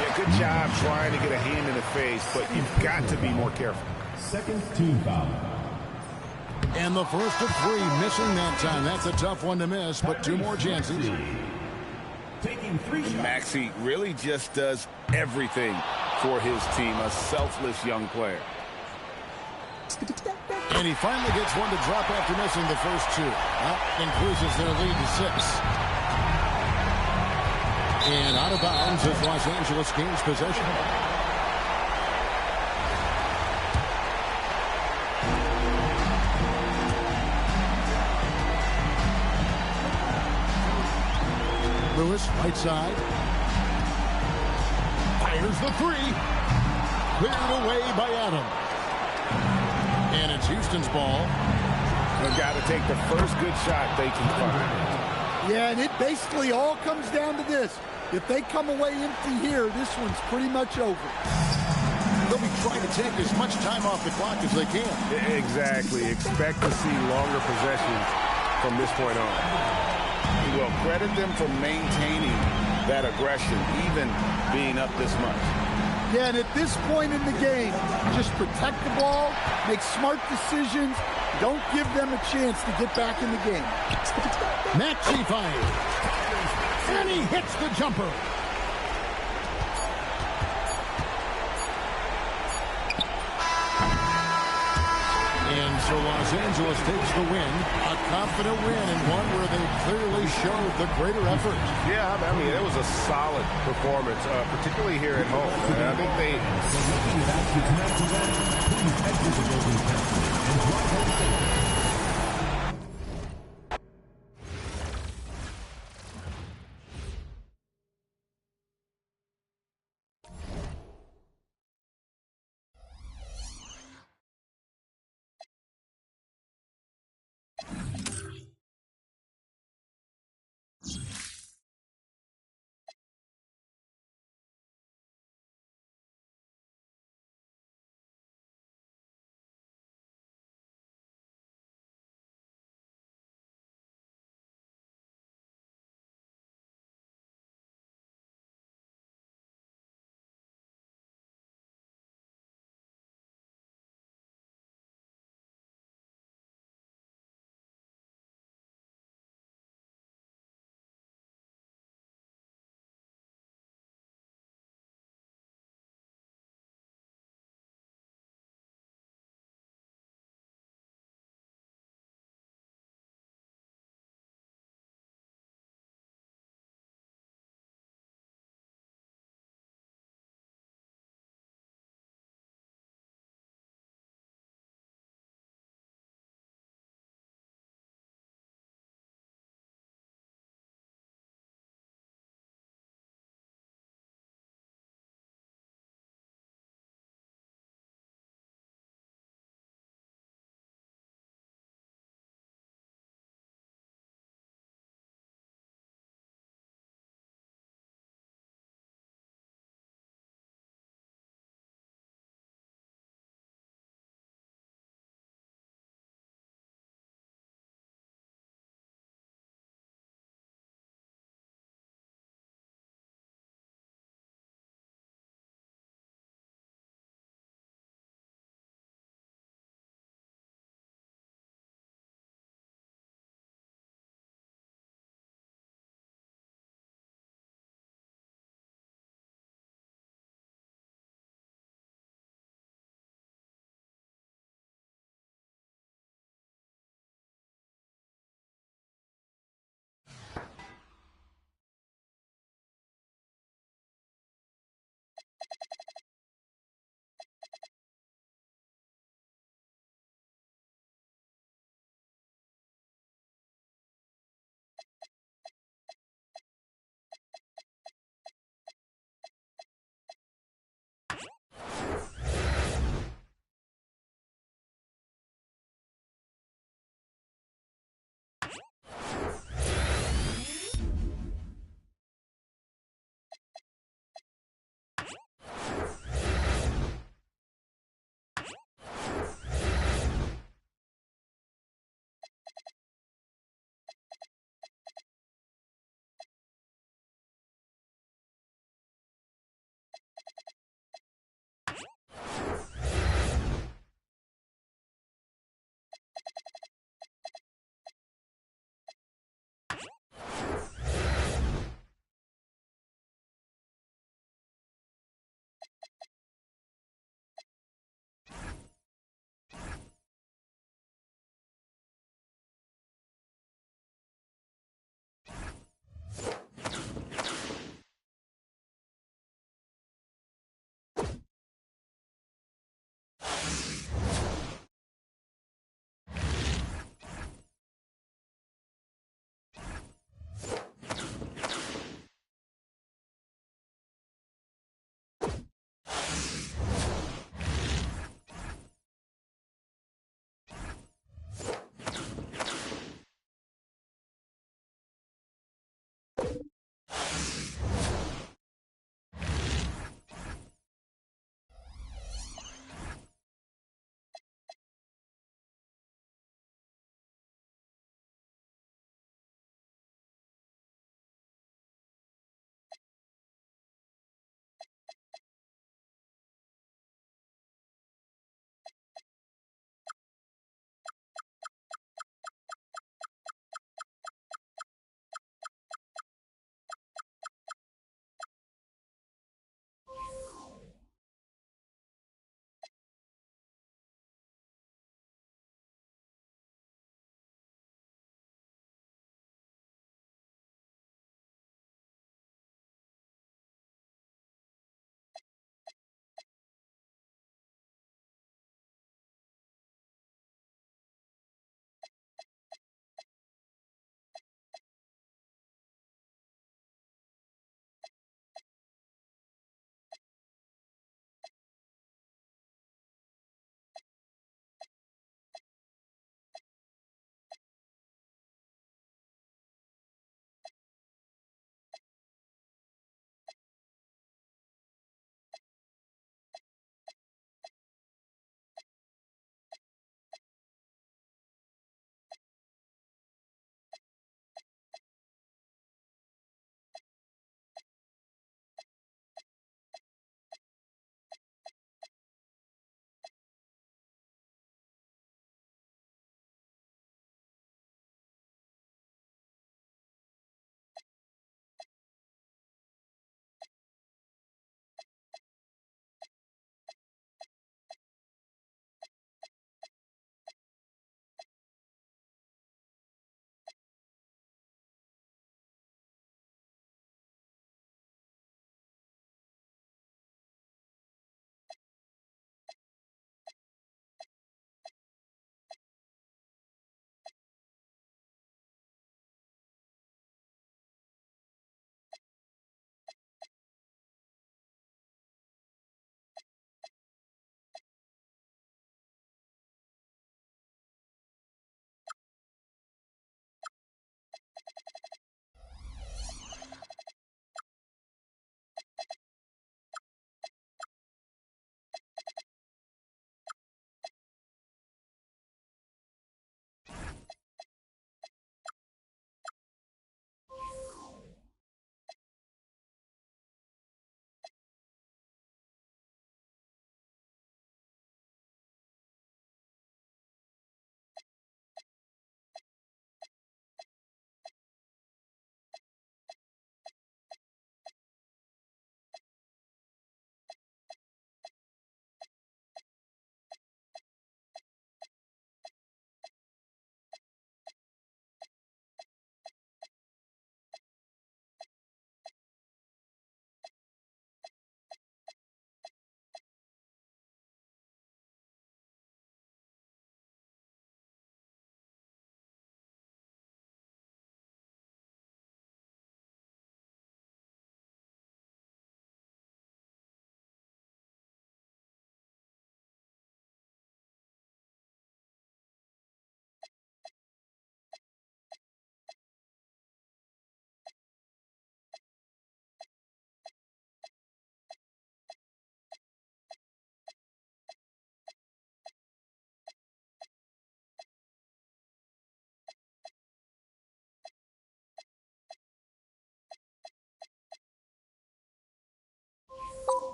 Yeah, good job trying to get a hand in the face, but you've got to be more careful. Second team foul. And the first of 3, missing that time. That's a tough one to miss, but 2 more chances. Taking 3 shots. Maxey really just does everything for his team. A selfless young player. And he finally gets one to drop after missing the first 2. That increases their lead to 6. And out of bounds as Los Angeles gains possession. Lewis, right side. Fires the 3. Cleared away by Adam. And it's Houston's ball. They've got to take the first good shot they can find. Yeah, and it basically all comes down to this. If they come away empty here, this one's pretty much over. They'll be trying to take as much time off the clock as they can. Exactly. Expect to see longer possessions from this point on. Well, credit them for maintaining that aggression, even being up this much. Yeah, and at this point in the game, just protect the ball, make smart decisions, don't give them a chance to get back in the game. Maxey fires. And he hits the jumper. And so Los Angeles takes the win, a confident win, and one where they clearly showed the greater effort. Yeah, I mean, it was a solid performance, particularly here at home. And I think they...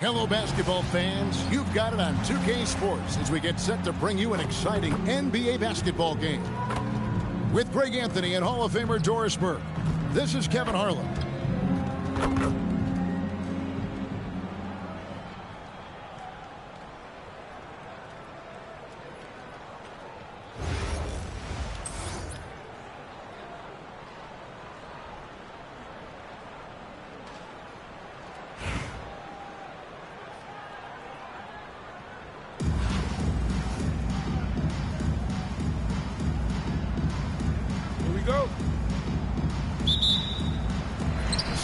Hello, basketball fans. You've got it on 2K Sports as we get set to bring you an exciting NBA basketball game. With Greg Anthony and Hall of Famer Doris Burke, this is Kevin Harlan.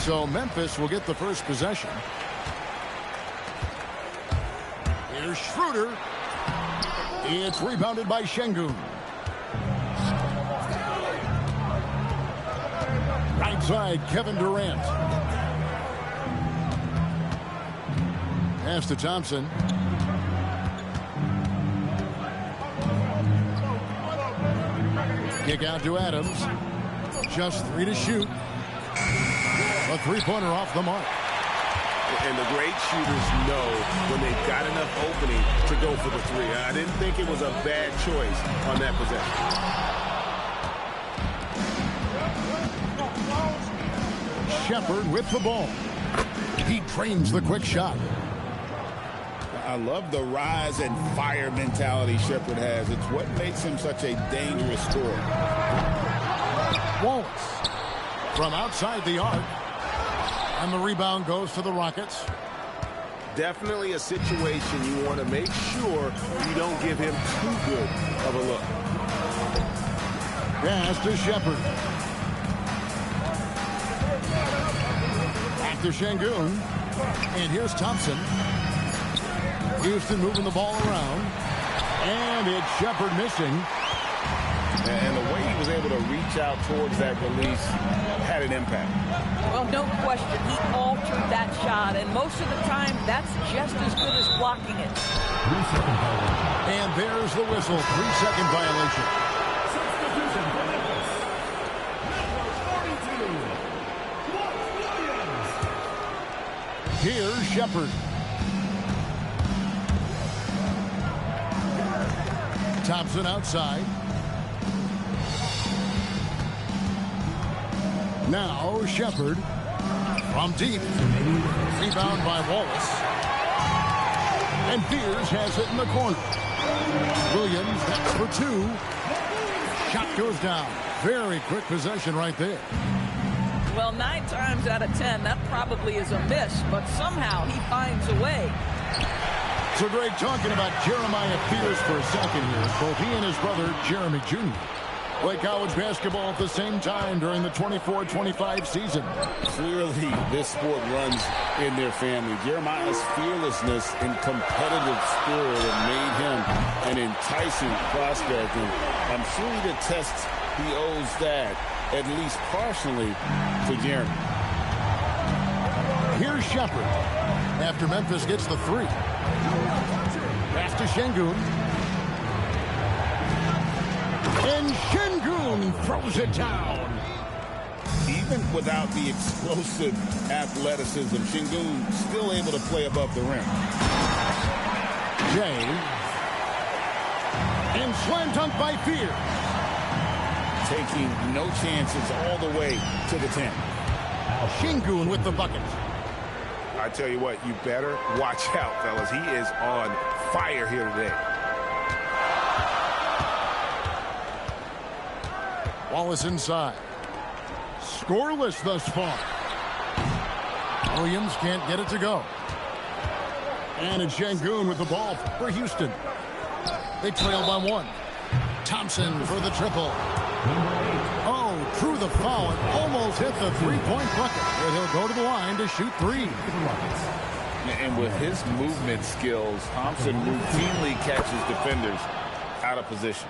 So Memphis will get the first possession. Here's Schroeder. It's rebounded by Şengün. Right side, Kevin Durant. Pass to Thompson. Kick out to Adams. Just 3 to shoot. A three-pointer off the mark. And the great shooters know when they've got enough opening to go for the three. I didn't think it was a bad choice on that possession. Shepherd with the ball. He trains the quick shot. I love the rise and fire mentality Shepherd has. It's what makes him such a dangerous scorer. Wallace from outside the arc. And the rebound goes to the Rockets. Definitely a situation you want to make sure you don't give him too good of a look. Pass to Shepherd. Back to Şengün. And here's Thompson. Houston moving the ball around. And it's Shepherd missing. And the way he was able to reach out towards that release had an impact. Well, no question. He altered that shot, and most of the time, that's just as good as blocking it. And there's the whistle. 3-second violation. Here's Shepherd. Thompson outside. Now Shepherd from deep. Rebound by Wallace. And Fears has it in the corner. Williams, that's for 2. Shot goes down. Very quick possession right there. Well, 9 times out of 10, that probably is a miss, but somehow he finds a way. So Greg, talking about Jeremiah Fears for a second here. Both he and his brother, Jeremy Jr., play college basketball at the same time during the 24-25 season. Clearly, this sport runs in their family. Jeremiah's fearlessness and competitive spirit have made him an enticing prospect, and I'm sure the test he owes that, at least partially, to Jeremy. Here's Shepherd after Memphis gets the 3. Pass to Şengün. And Şengün throws it down. Even without the explosive athleticism, Şengün still able to play above the rim. Jay. And slam dunk by Fear. Taking no chances all the way to the 10. Şengün with the bucket. I tell you what, you better watch out, fellas. He is on fire here today. Wallace inside. Scoreless thus far. Williams can't get it to go. And it's Şengün with the ball for Houston. They trail by 1. Thompson for the triple. Oh, through the foul and almost hit the three-point bucket. But he'll go to the line to shoot 3. And with his movement skills, Thompson routinely catches defenders out of position.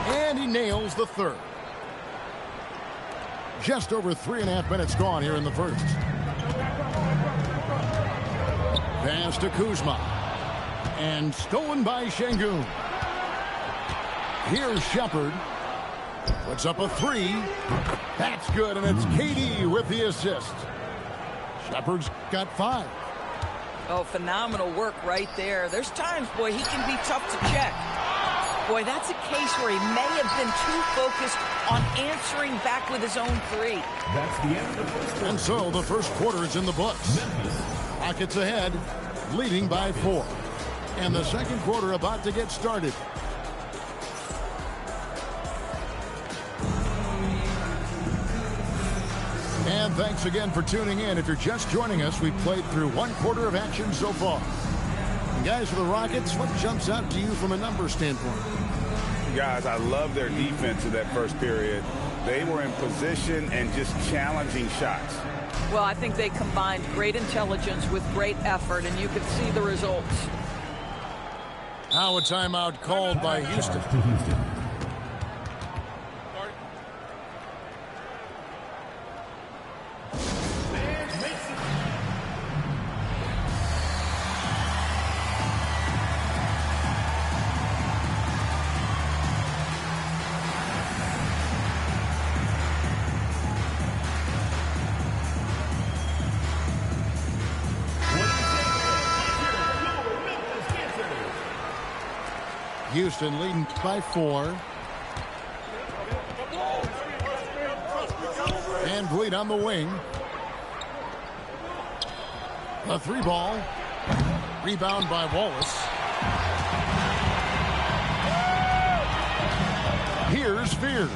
And he nails the 3rd. Just over 3.5 minutes gone here in the first. Pass to Kuzma. And stolen by Şengün. Here's Shepard. Puts up a three. That's good, and it's KD with the assist. Shepard's got 5. Oh, phenomenal work right there. There's times, boy, he can be tough to check. Boy, that's a case where he may have been too focused on answering back with his own three. That's the end of the first quarter. And so the first quarter is in the books. Rockets ahead, leading by 4. And the second quarter about to get started. And thanks again for tuning in. If you're just joining us, we've played through 1 quarter of action so far. And guys, for the Rockets, what jumps out to you from a number standpoint? Guys, I love their defense in that first period. They were in position and just challenging shots. Well, I think they combined great intelligence with great effort, and you could see the results. Now a timeout called by Houston. Houston leading by 4. And Vliet on the wing. A 3 ball. Rebound by Wallace. Here's Spears.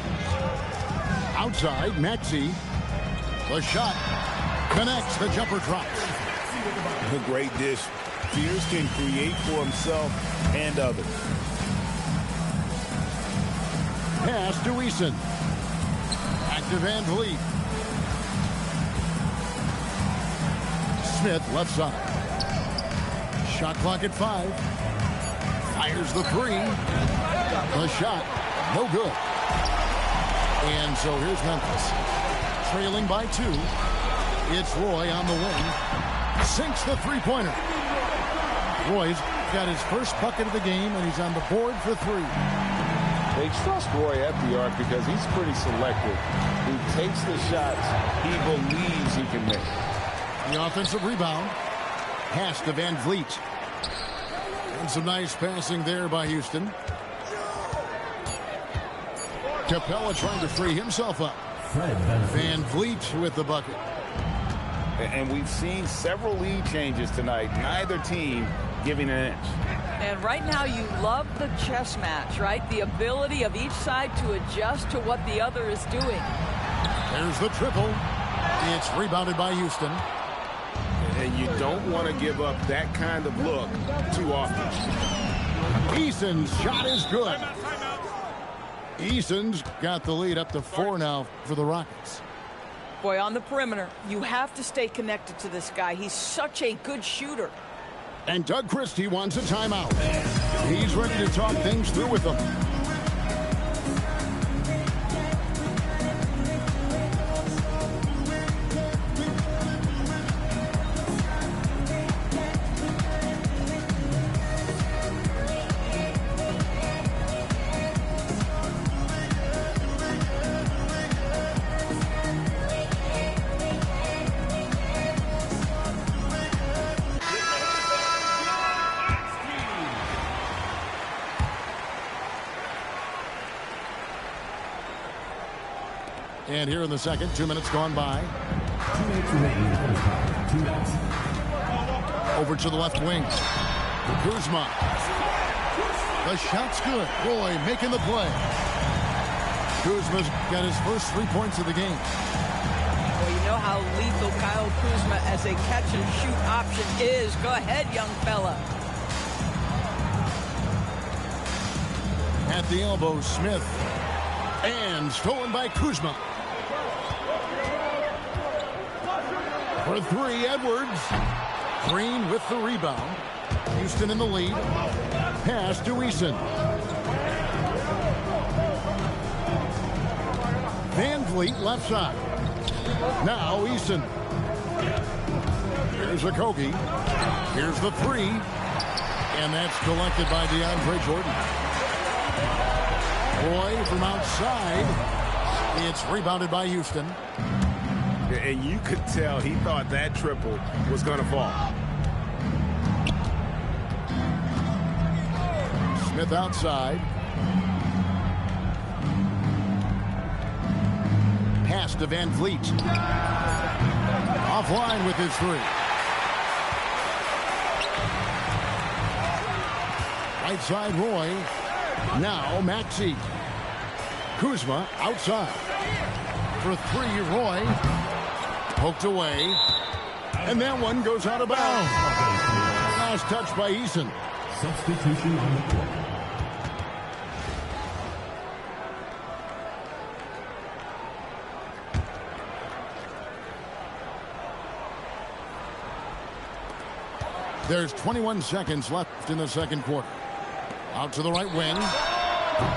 Outside, Maxey. The shot connects. The jumper drops. A great dish. Spears can create for himself and others. Pass to Eason. Back to Van Vliet. Smith left side. Shot clock at 5. Fires the 3. The shot, no good. And so here's Memphis. Trailing by 2. It's Roy on the wing. Sinks the three-pointer. Roy's got his first bucket of the game, and he's on the board for 3. They trust Roy at the arc because he's pretty selective. He takes the shots he believes he can make. The offensive rebound. Pass to Van Vliet. And some nice passing there by Houston. Capella trying to free himself up. Van Vliet with the bucket. And we've seen several lead changes tonight. Neither team giving an inch. And right now you love the chess match, right? The ability of each side to adjust to what the other is doing. There's the triple. It's rebounded by Houston. And you don't want to give up that kind of look too often. Eason's shot is good. Eason's got the lead up to 4 now for the Rockets. Boy, on the perimeter, you have to stay connected to this guy. He's such a good shooter. And Doug Christie wants a timeout. He's ready to talk things through with them. And here in the second, 2 minutes gone by. 2 minutes remaining in the first half. 2 minutes. Over to the left wing. Kuzma. The shot's good. Roy making the play. Kuzma's got his first 3 points of the game. Well, you know how lethal Kyle Kuzma as a catch-and-shoot option is. Go ahead, young fella. At the elbow, Smith. And stolen by Kuzma. For 3, Edwards. Green with the rebound. Houston in the lead. Pass to Eason. Van Vliet left side. Now Eason. Here's Okogie. Here's the 3. And that's collected by DeAndre Jordan. Roy from outside. It's rebounded by Houston. And you could tell he thought that triple was going to fall. Smith outside. Pass to Van Vliet. Offline with his three. Right side Roy. Now Maxey. Kuzma outside. For three, Roy. Poked away. And that one goes out of bounds. Last touch by Eason. Substitution on the court. There's 21 seconds left in the second quarter. Out to the right wing.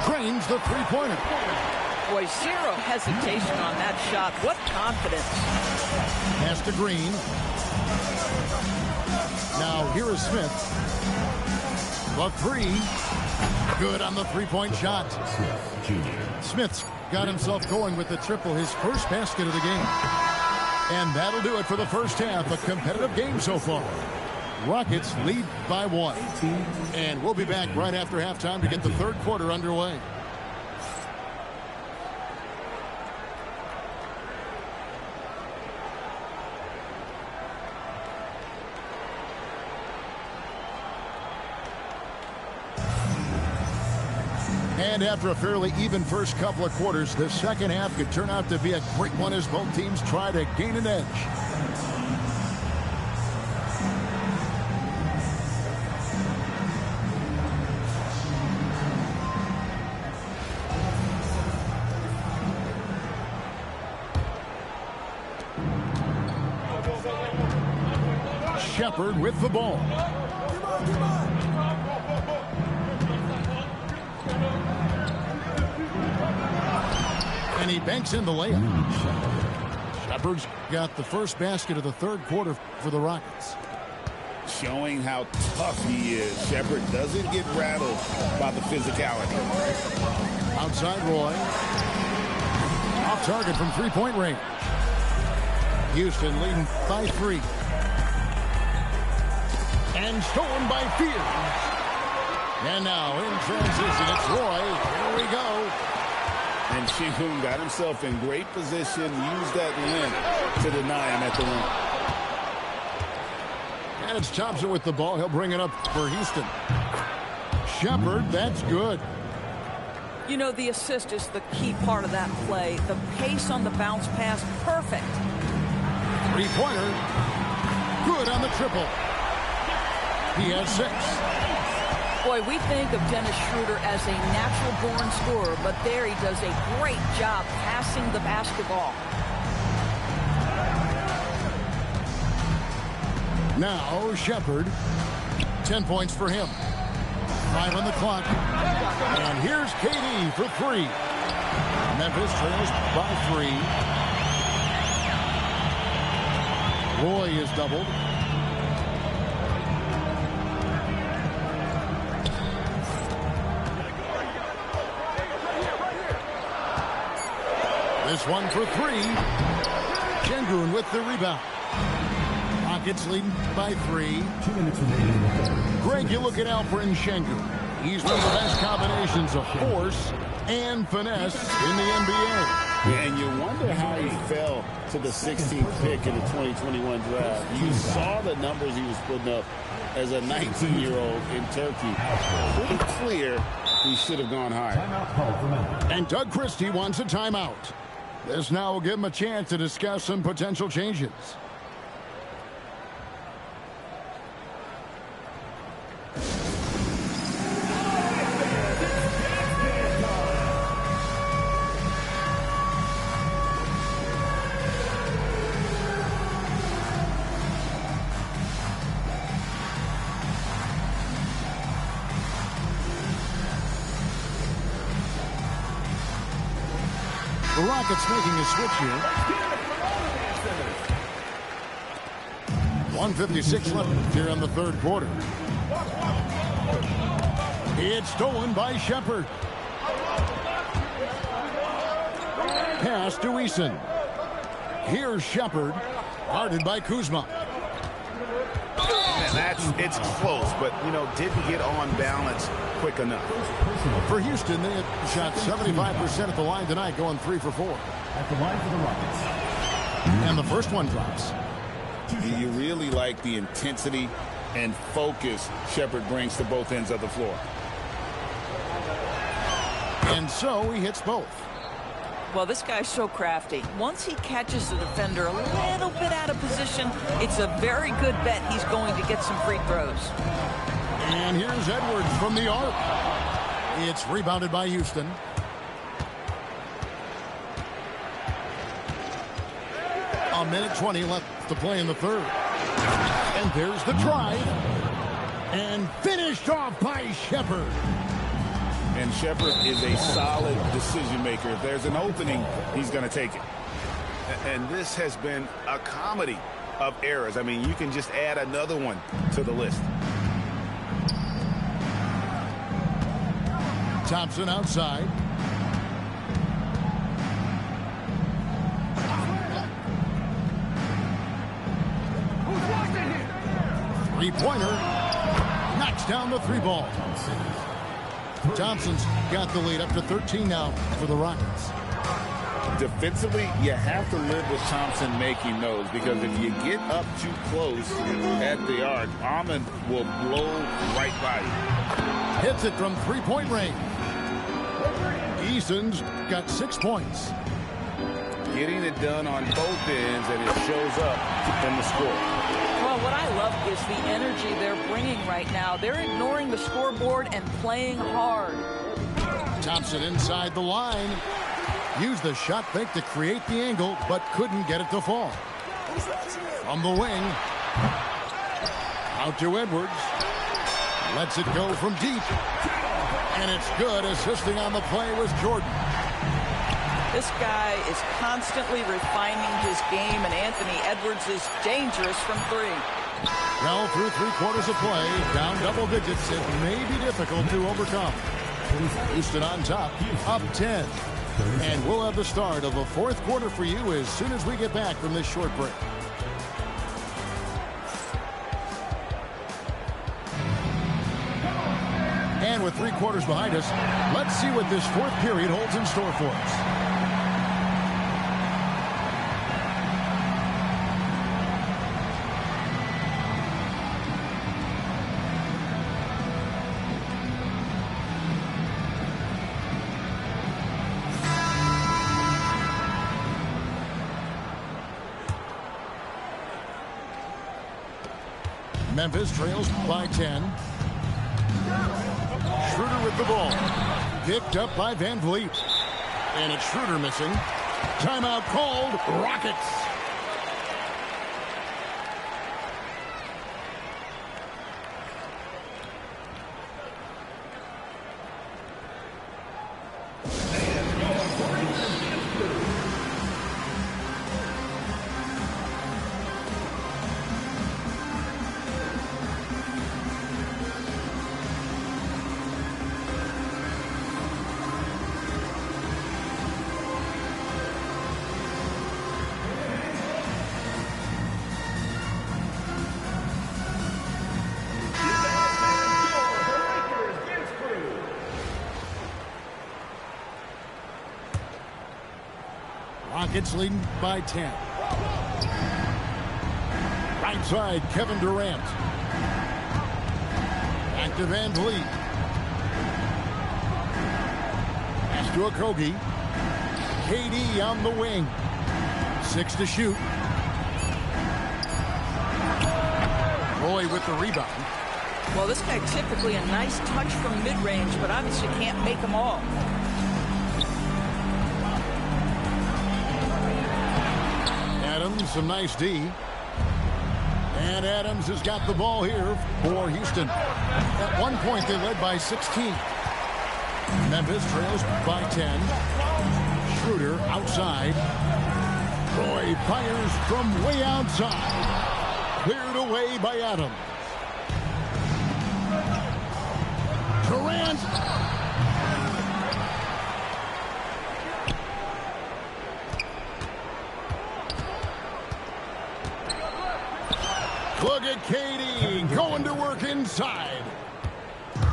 Drains the three-pointer. Boy, zero hesitation on that shot. What confidence. Pass to Green. Now here is Smith. The three. Good on the three-point shot. Smith's got himself going with the triple, his first basket of the game. And that'll do it for the first half. A competitive game so far. Rockets lead by 1. And we'll be back right after halftime to get the third quarter underway. And after a fairly even first couple of quarters, the second half could turn out to be a great one as both teams try to gain an edge. Shepard with the ball. And he banks in the layup. Shepard's got the first basket of the third quarter for the Rockets. Showing how tough he is. Shepard doesn't get rattled by the physicality. Outside Roy. Off target from three-point range. Houston leading by 3. And stolen by Fields. And now in transition, it's Roy. Here we go. And Shingun got himself in great position, used that length to deny him at the rim. And it's Thompson with the ball. He'll bring it up for Houston. Shepard, that's good. You know, the assist is the key part of that play. The pace on the bounce pass, perfect. Three-pointer. Good on the triple. He has 6. Boy, we think of Dennis Schroeder as a natural-born scorer, but there he does a great job passing the basketball. Now Shepard. 10 points for him. 5 on the clock. And here's KD for 3. Memphis trails by 3. Roy is doubled. This one for 3. Şengün with the rebound. Rockets leading by 3. 2 minutes remaining in the third. Greg, you look at Alperen Şengün. He's one of the best combinations of force and finesse in the NBA. And you wonder how he fell to the 16th pick in the 2021 draft. You saw the numbers he was putting up as a 19-year-old in Turkey. Pretty clear he should have gone higher. Timeout called for Memphis. And Doug Christie wants a timeout. This now will give him a chance to discuss some potential changes. The Rockets making a switch here. 1:56 left here in the third quarter. It's stolen by Shepard. Pass to Eason. Here's Shepard, guarded by Kuzma. And it's close, but, didn't get on balance quick enough. For Houston, they had shot 75% at the line tonight, going 3 for 4. At the line for the Rockets. And the first one drops. You really like the intensity and focus Shepard brings to both ends of the floor. And so he hits both. Well, this guy's so crafty. Once he catches the defender a little bit out of position, it's a very good bet he's going to get some free throws. And here's Edwards from the arc. It's rebounded by Houston. A minute 20 left to play in the third. And there's the drive. And finished off by Shepard. And Shepard is a solid decision maker. If there's an opening, he's going to take it. And this has been a comedy of errors. I mean, you can just add another one to the list. Thompson outside. Three-pointer. Knocks down the three ball. Thompson's got the lead up to 13 now for the Rockets. Defensively, you have to live with Thompson making those, because if you get up too close at the arc, Ahmed will blow right by you. Hits it from three-point range. Eason's got 6 points. Getting it done on both ends, and it shows up in the score. Well, what I love is the energy they're bringing right now. They're ignoring the scoreboard and playing hard. Thompson inside the line. Used the shot fake to create the angle, but couldn't get it to fall. From the wing. Out to Edwards. Lets it go from deep. And it's good. Assisting on the play was Jordan. This guy is constantly refining his game, and Anthony Edwards is dangerous from three. Well, through 3 quarters of play, down double digits, it may be difficult to overcome. Houston on top, up 10. And we'll have the start of the fourth quarter for you as soon as we get back from this short break. And with 3 quarters behind us, let's see what this fourth period holds in store for us. Memphis trails by 10. Schroeder with the ball. Picked up by Van Vliet. And it's Schroeder missing. Timeout called. Rockets. Rockets leading by 10. Right side, Kevin Durant. Back to Van Vliet. Pass to Okogie. KD on the wing. 6 to shoot. Roy with the rebound. Well, this guy typically a nice touch from mid-range, but obviously can't make them all. Adams, some nice D. And Adams has got the ball here for Houston. At one point, they led by 16. Memphis trails by 10. Schroeder outside. Roy fires from way outside. Cleared away by Adams. Durant. Look at Katie going to work inside.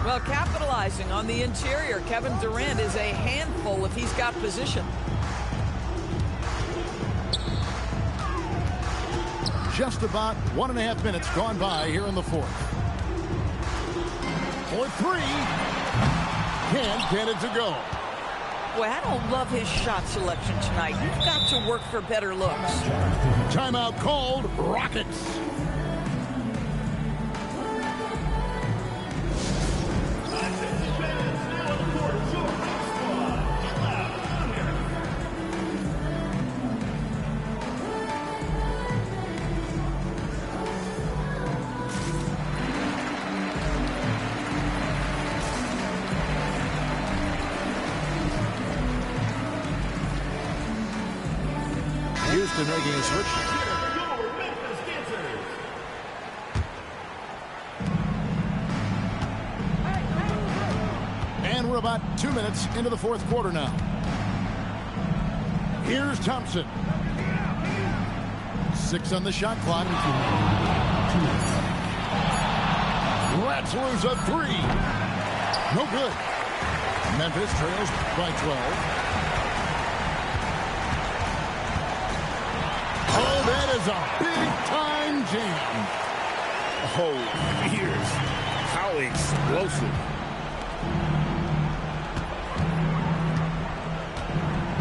Well, capitalizing on the interior, Kevin Durant is a handful if he's got position. Just about 1.5 minutes gone by here in the fourth. For three. Can't get it to go. Boy, I don't love his shot selection tonight. You've got to work for better looks. Timeout called. Rockets. Houston making a switch. And we're about 2 minutes into the fourth quarter now. Here's Thompson. 6 on the shot clock. Let's lose a 3. No good. Memphis trails by 12. Oh, that is a big-time jam. Oh, Pierce. How explosive.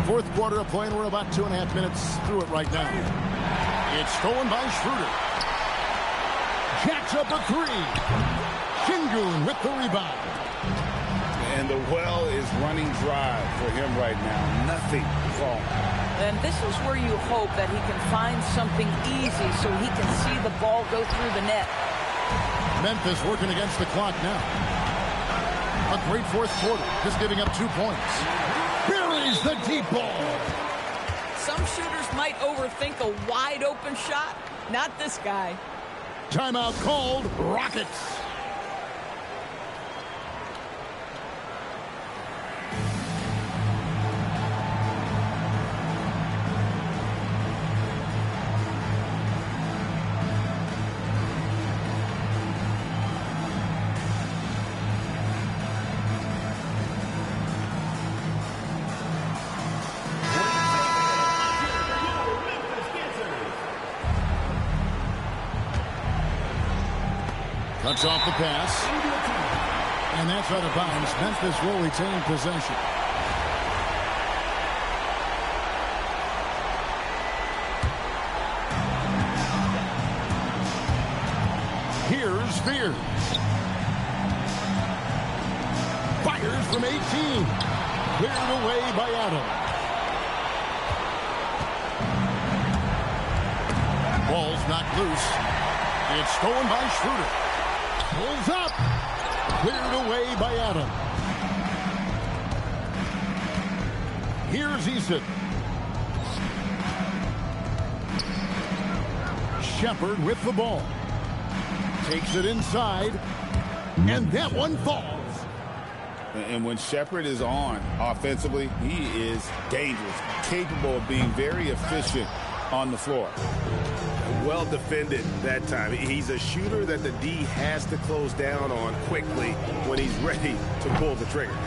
Fourth quarter of play, and we're about 2.5 minutes through it right now. It's stolen by Schroeder. Jacks up a 3. Şengün with the rebound. And the well is running dry for him right now. Nothing wrong. And this is where you hope that he can find something easy so he can see the ball go through the net. Memphis working against the clock now. A great fourth quarter, just giving up 2 points. Buries the deep ball. Some shooters might overthink a wide open shot. Not this guy. Timeout called. Rockets. Cuts off the pass. And that's out of bounds. Memphis will retain possession. Here's Spears. Fires from 18. Cleared away by Adam. Ball's knocked loose. It's stolen by Schroeder. Pulls up. Cleared away by Adam. Here's Eason. Shepard with the ball. Takes it inside. And that one falls. And when Shepard is on offensively, he is dangerous, capable of being very efficient on the floor. Well defended that time. He's a shooter that the D has to close down on quickly when he's ready to pull the trigger.